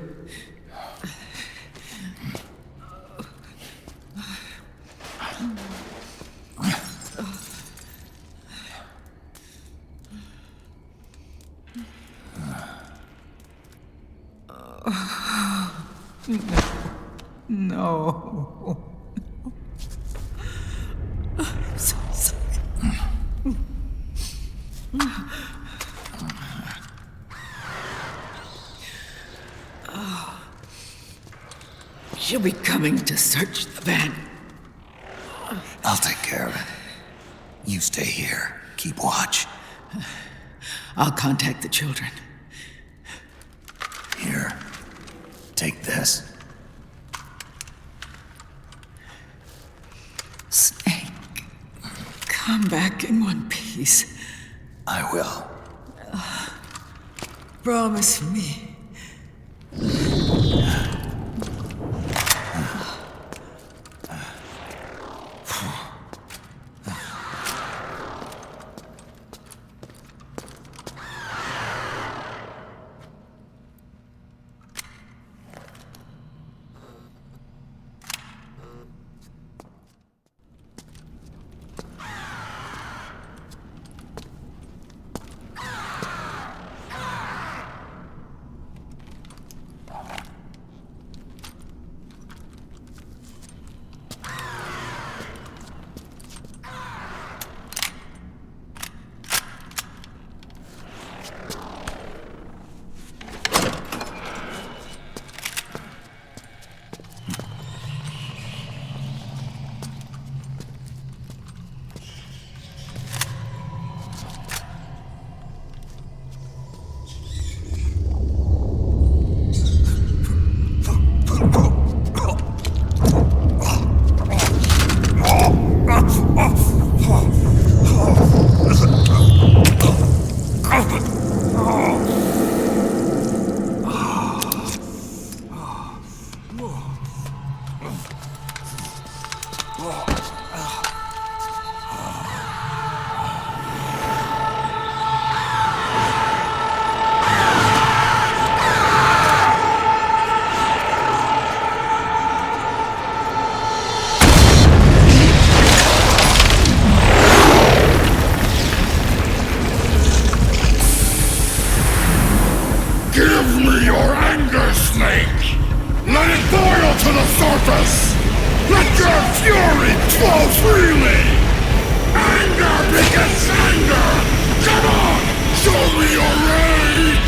No. I'm so sorry. She'll be coming to search the van. I'll take care of it. You stay here. Keep watch. I'll contact the children. Here. Take this. Snake, come back in one piece. I will. Promise me. Show me your rage!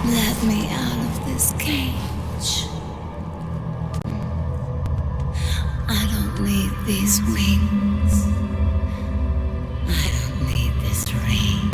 Let me out of this cage. I don't need these wings. I don't need this range.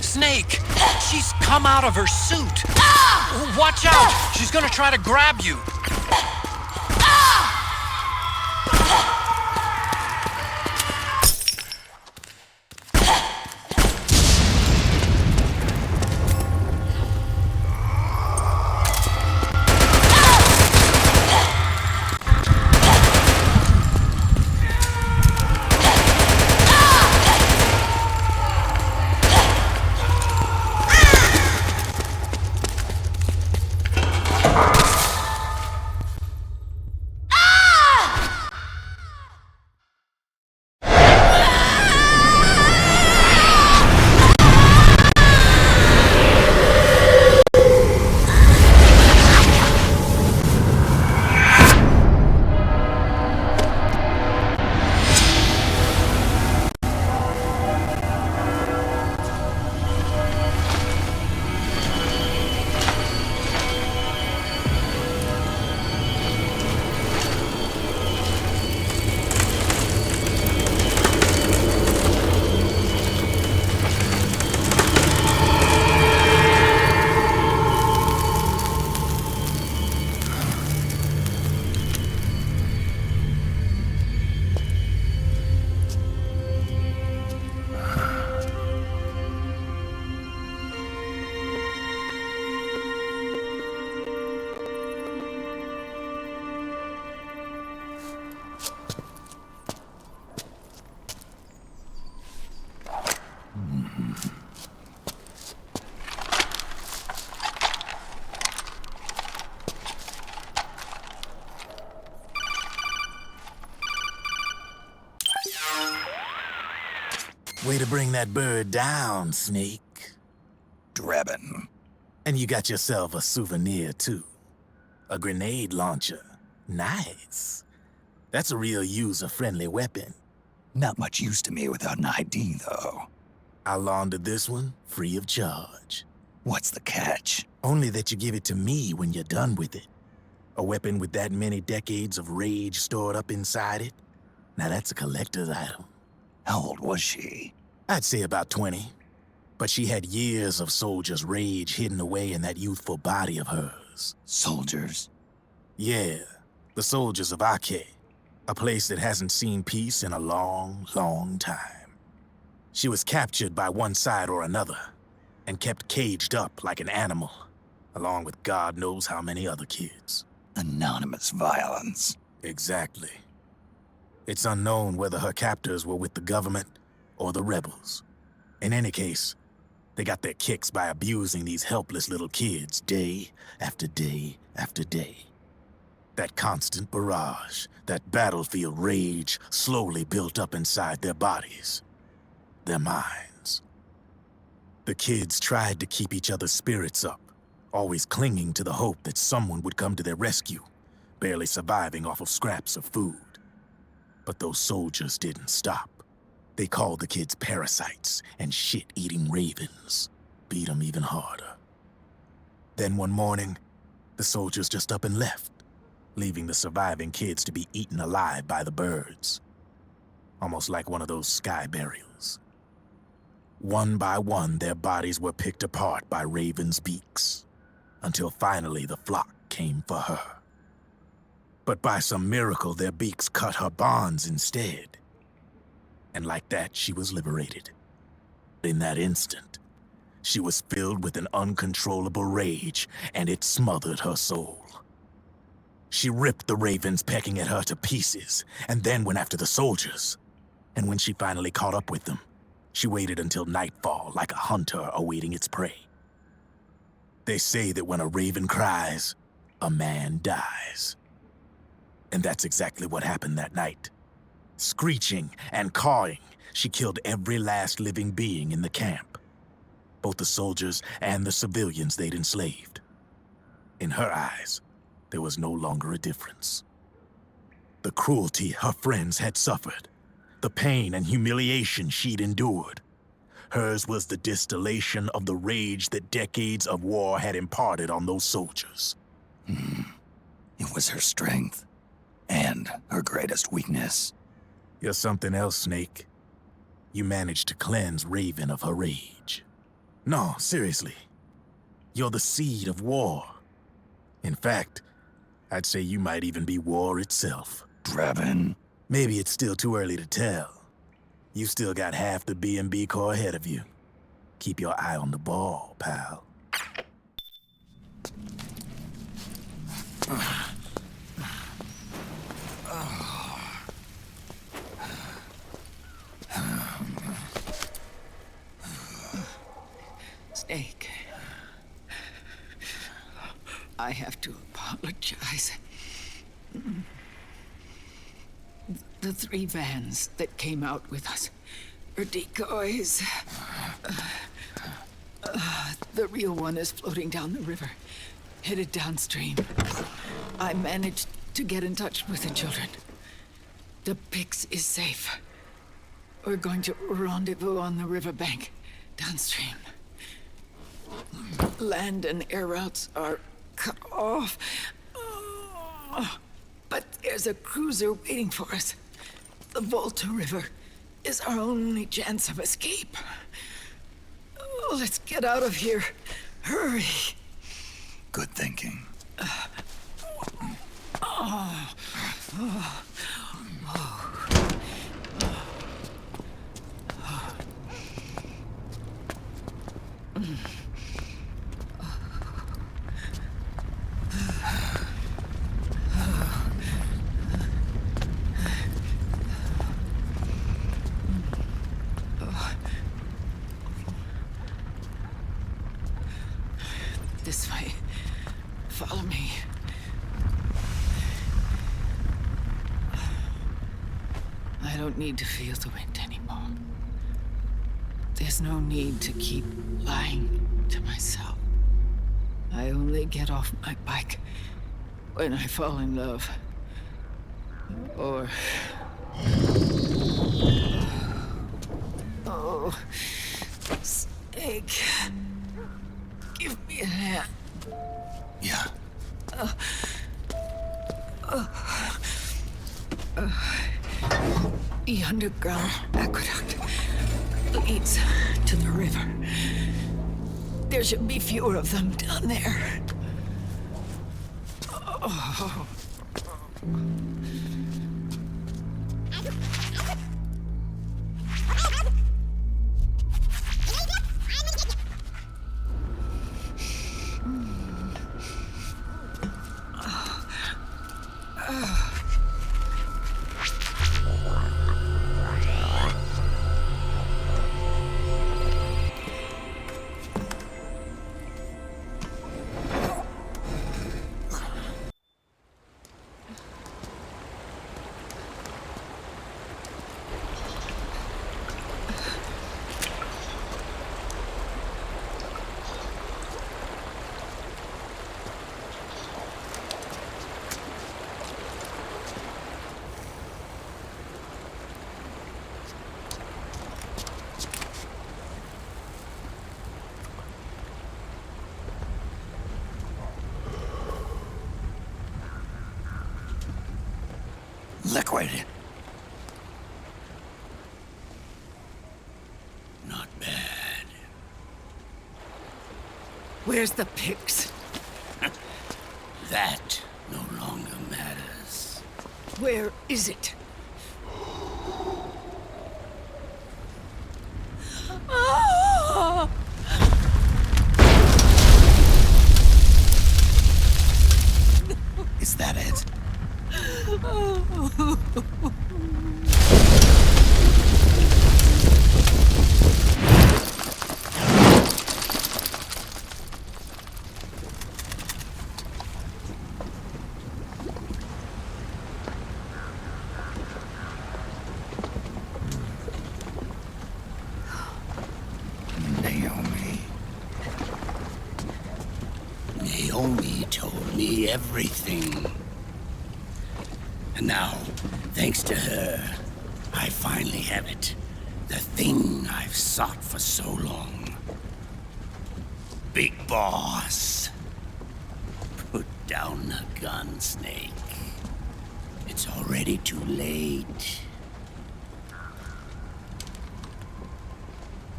Snake! She's come out of her suit! Watch out! She's gonna try to grab you! Way to bring that bird down, Snake. Drebin. And you got yourself a souvenir, too. A grenade launcher. Nice. That's a real user-friendly weapon. Not much use to me without an ID, though. I'll launder this one free of charge. What's the catch? Only that you give it to me when you're done with it. A weapon with that many decades of rage stored up inside it? Now that's a collector's item. How old was she? I'd say about 20. But she had years of soldiers' rage hidden away in that youthful body of hers. Soldiers? Yeah, the soldiers of Ake. A place that hasn't seen peace in a long, long time. She was captured by one side or another, and kept caged up like an animal, along with God knows how many other kids. Anonymous violence. Exactly. It's unknown whether her captors were with the government or the rebels. In any case, they got their kicks by abusing these helpless little kids day after day after day. That constant barrage, that battlefield rage slowly built up inside their bodies, their minds. The kids tried to keep each other's spirits up, always clinging to the hope that someone would come to their rescue, barely surviving off of scraps of food. But those soldiers didn't stop. They called the kids parasites and shit-eating ravens, beat them even harder. Then one morning, the soldiers just up and left, leaving the surviving kids to be eaten alive by the birds. Almost like one of those sky burials. One by one, their bodies were picked apart by ravens' beaks, until finally the flock came for her. But by some miracle, their beaks cut her bonds instead. And like that, she was liberated. In that instant, she was filled with an uncontrollable rage, and it smothered her soul. She ripped the ravens pecking at her to pieces, and then went after the soldiers. And when she finally caught up with them, she waited until nightfall like a hunter awaiting its prey. They say that when a raven cries, a man dies. And that's exactly what happened that night. Screeching and cawing, she killed every last living being in the camp. Both the soldiers and the civilians they'd enslaved. In her eyes, there was no longer a difference. The cruelty her friends had suffered, the pain and humiliation she'd endured. Hers was the distillation of the rage that decades of war had imparted on those soldiers. It was her strength, and her greatest weakness. You're something else, Snake. You managed to cleanse Raven of her rage. No, seriously. You're the seed of war. In fact, I'd say you might even be war itself. Drebin? Maybe it's still too early to tell. You've still got half the B&B Corps ahead of you. Keep your eye on the ball, pal. Snake, I have to apologize. The 3 vans that came out with us are decoys. The real one is floating down the river, headed downstream. I managed to get in touch with the children. The Pix is safe. We're going to rendezvous on the riverbank, downstream. Land and air routes are cut off. But there's a cruiser waiting for us. The Volta River is our only chance of escape. Let's get out of here. Hurry. Good thinking. This way. Follow me. I don't need to feel the wind anymore. There's no need to keep lying to myself. I only get off my bike when I fall in love. Or... Oh, Snake. Give me a hand. Yeah. The underground aqueduct leads to the river. There should be fewer of them down there. Oh. Liquid. Not bad. Where's the pigs? That no longer matters. Where is it? Is that it? Naomi told me everything. And now, thanks to her, I finally have it. The thing I've sought for so long. Big Boss. Put down the gun, Snake. It's already too late.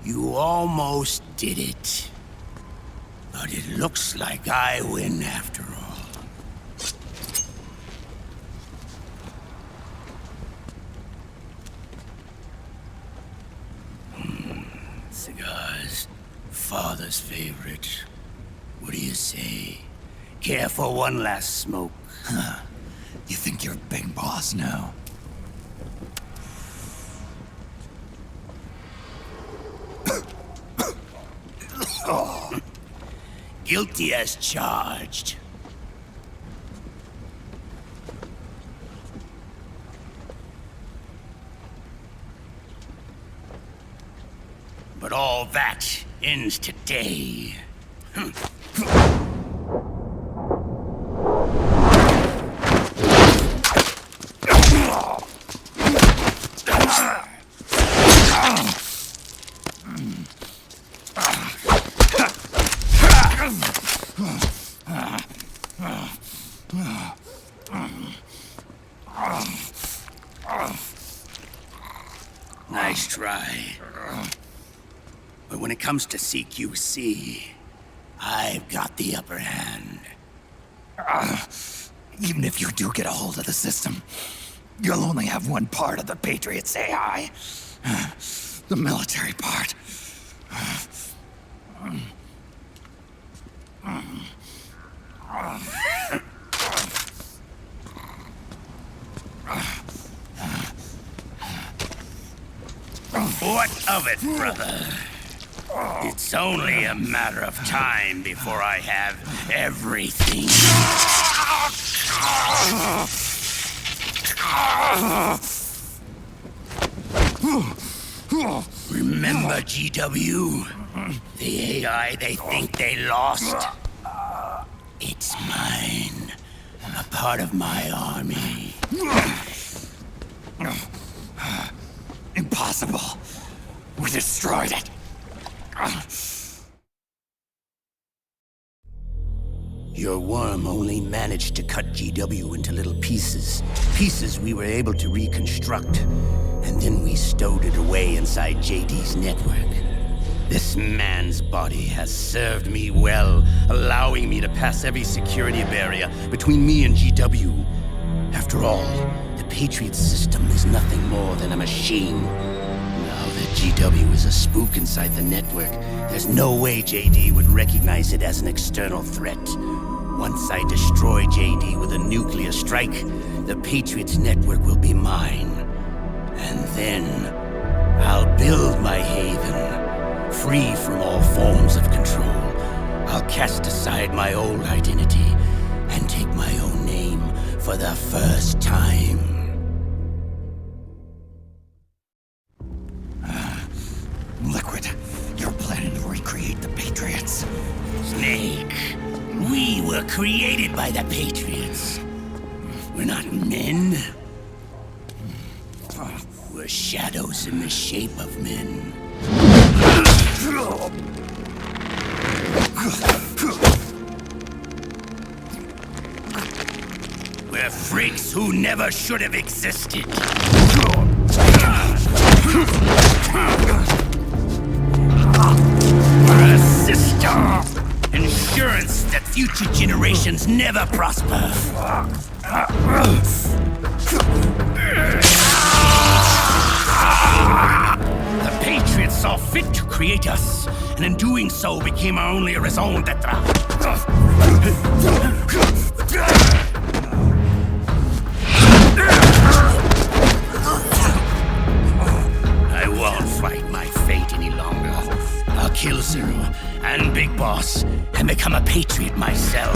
You almost did it. But it looks like I win after all. Cigars, father's favorite. What do you say? Care for one last smoke? Huh. You think you're Big Boss now? Oh. Guilty as charged. But all that ends today. Nice try. But when it comes to CQC, I've got the upper hand. Even if you do get a hold of the system, you'll only have one part of the Patriots AI. The military part. What of it, brother? It's only a matter of time before I have everything. Remember GW? The AI they think they lost? It's mine. A part of my army. Impossible. We destroyed it. Your worm only managed to cut GW into little pieces. Pieces we were able to reconstruct. And then we stowed it away inside JD's network. This man's body has served me well, allowing me to pass every security barrier between me and GW. After all, the Patriots system is nothing more than a machine. Now that GW is a spook inside the network, there's no way JD would recognize it as an external threat. Once I destroy JD with a nuclear strike, the Patriots network will be mine. And then, I'll build my haven, free from all forms of control. I'll cast aside my old identity and take my own name for the first time. Liquid, you're planning to recreate the Patriots. Snake, we were created by the Patriots. We're not men. We're shadows in the shape of men. We're freaks who never should have existed. We're a system. Insurance that future generations never prosper. The Patriots saw fit to create us, and in doing so became our only raison d'etre. I won't fight my fate any longer. I'll kill Zero and Big Boss and become a Patriot myself.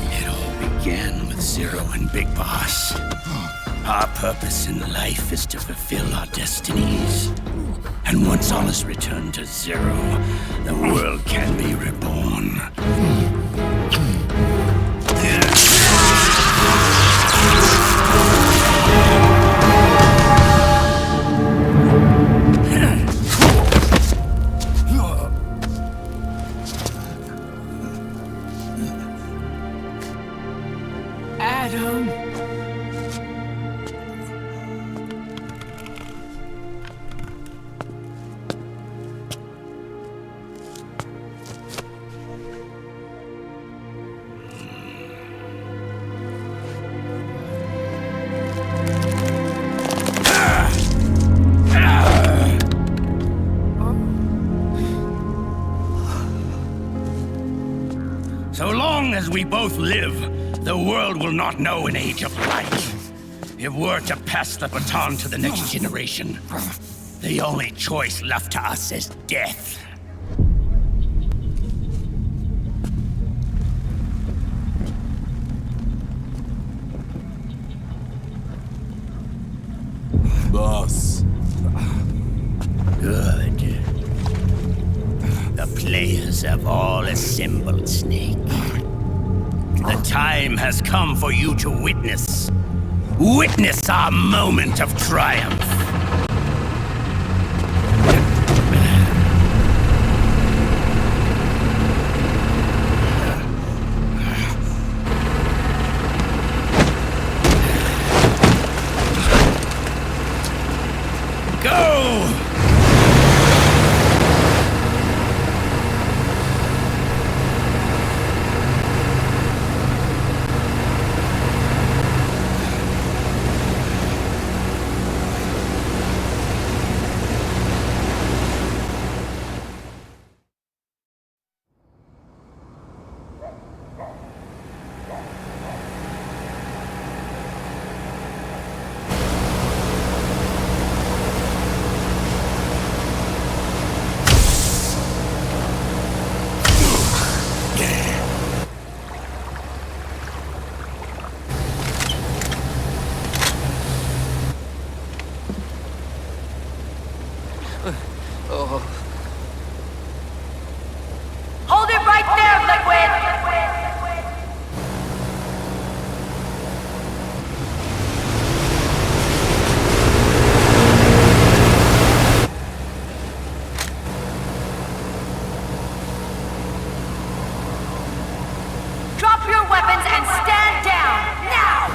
It all began with Zero and Big Boss. Our purpose in life is to fulfill our destinies. And once all is returned to Zero, the world can be reborn. Adam! So long as we both live, the world will not know an age of light. If we're to pass the baton to the next generation, the only choice left to us is death. Boss. Good. The players have all assembled, Snake. The time has come for you to witness our moment of triumph. Go! Hold it right there, Liquid! Drop your weapons and stand down, now!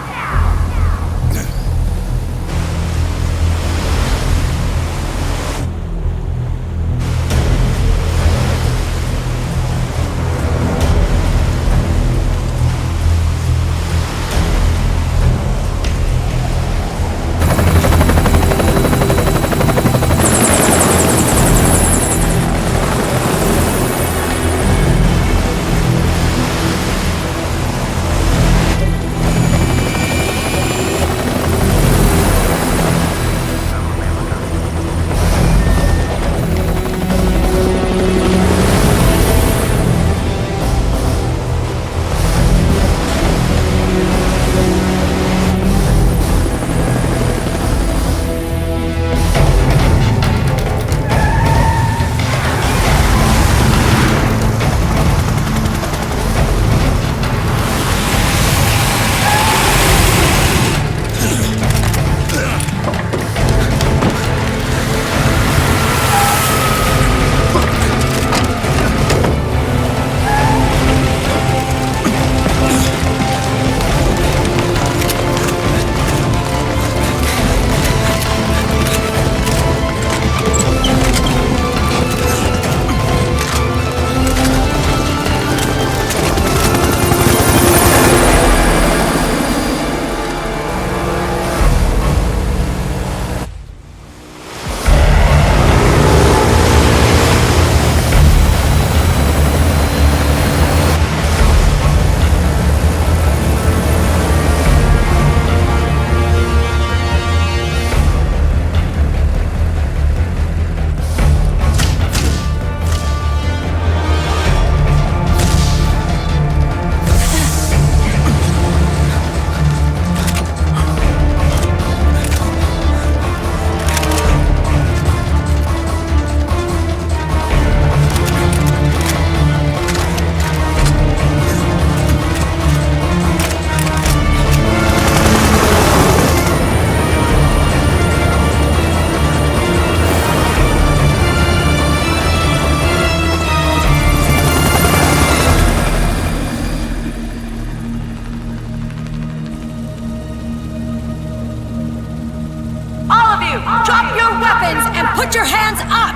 Drop your weapons and put your hands up!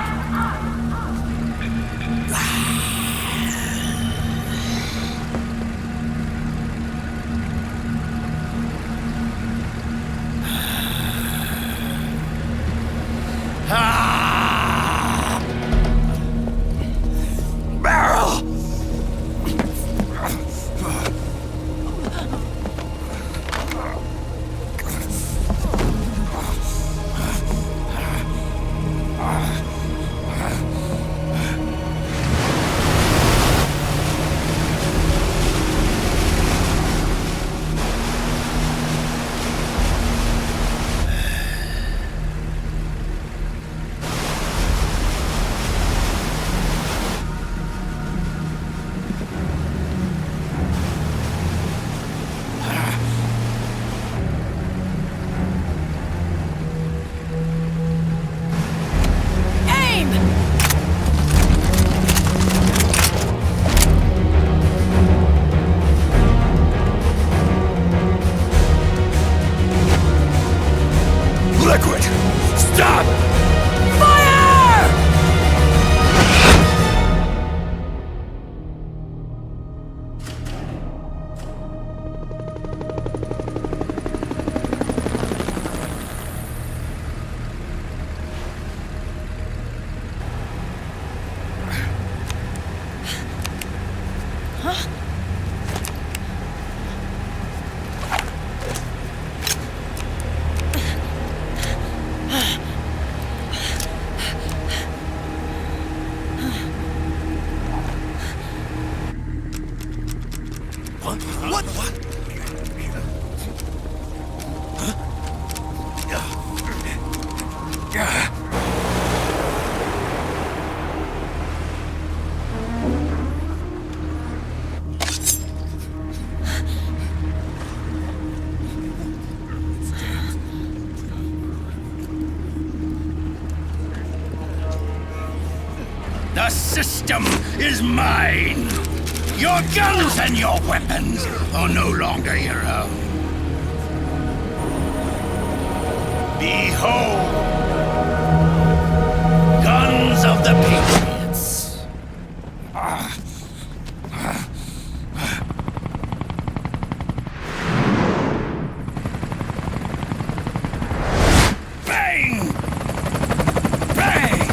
Liquid! Stop! Fire! Huh? The system is mine! Your guns and your weapons are no longer your own. Behold! Guns of the Patriots! Bang! Bang!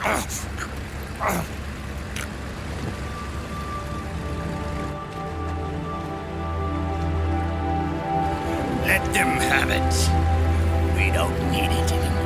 Let them have it. We don't need it anymore.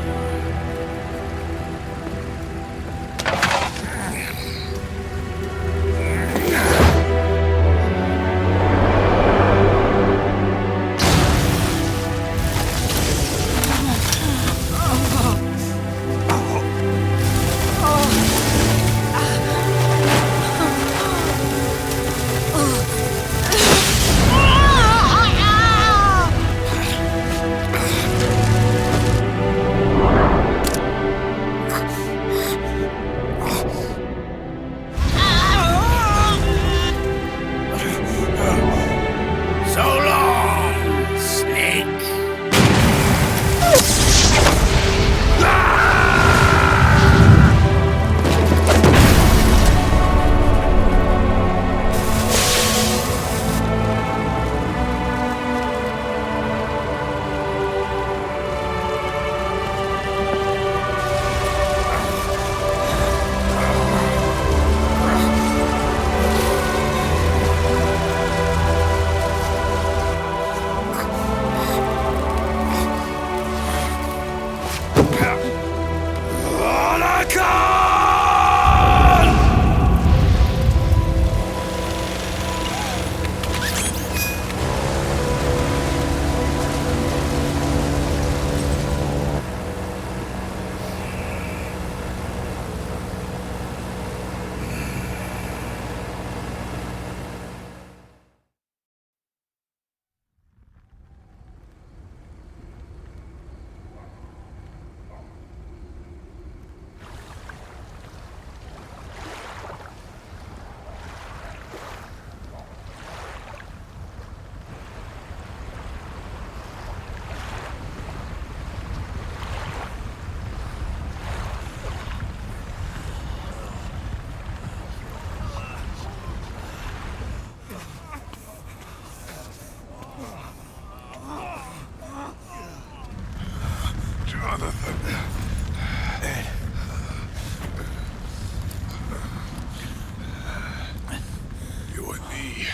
You and me,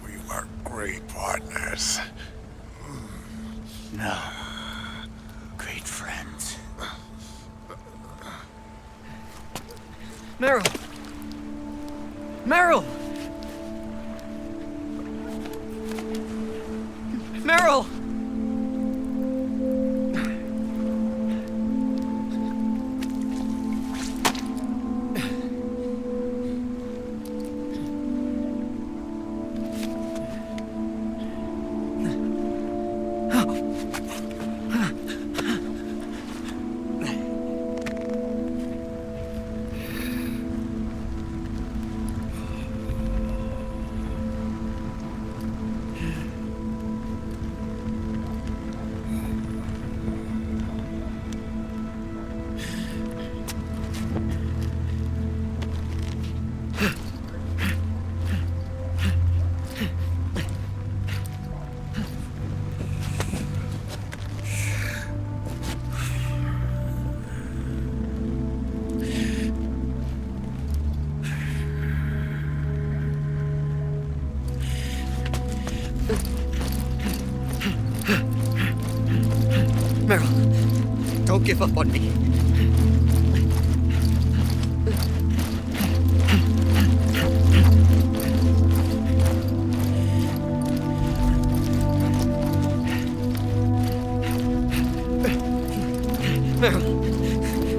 we were great partners. No. Great friends. Meryl! Meryl! Meryl! Meryl, don't give up on me. Meryl,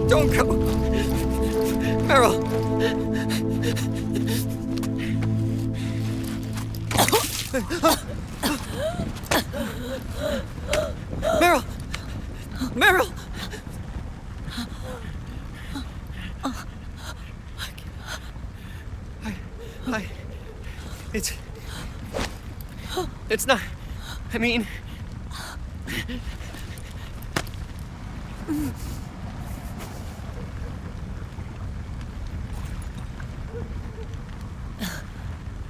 don't go. Meryl. Meryl! Meryl! It's not... I mean...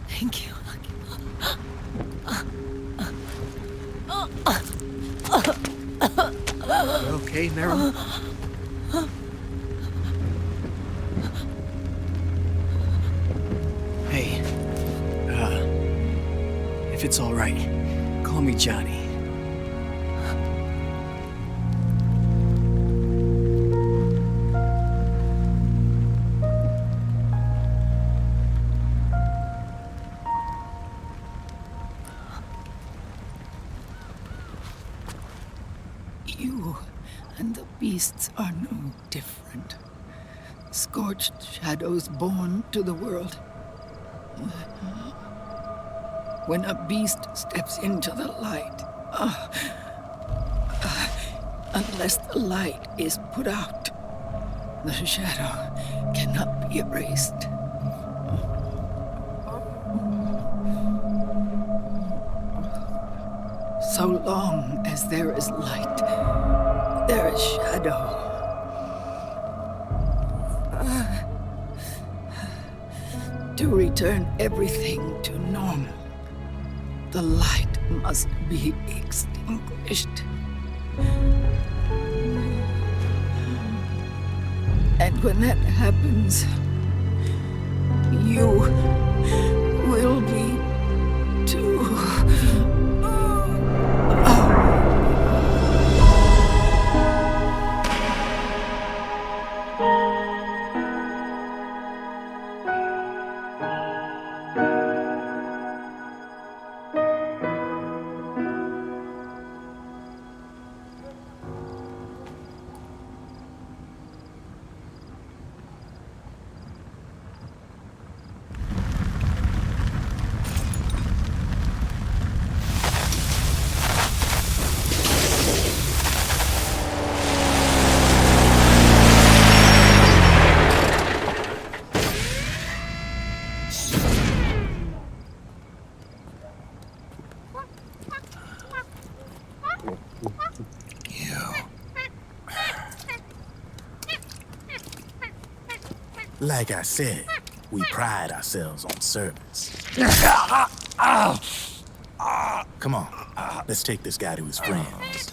Thank you. You okay, Meryl? It's all right. Call me Johnny. You and the beasts are no different. Scorched shadows born to the world. When a beast steps into the light, unless the light is put out, the shadow cannot be erased. So long as there is light, there is shadow. To return everything to normal, the light must be extinguished. And when that happens, you will be too. Like I said, we pride ourselves on service. Come on, let's take this guy to his friends.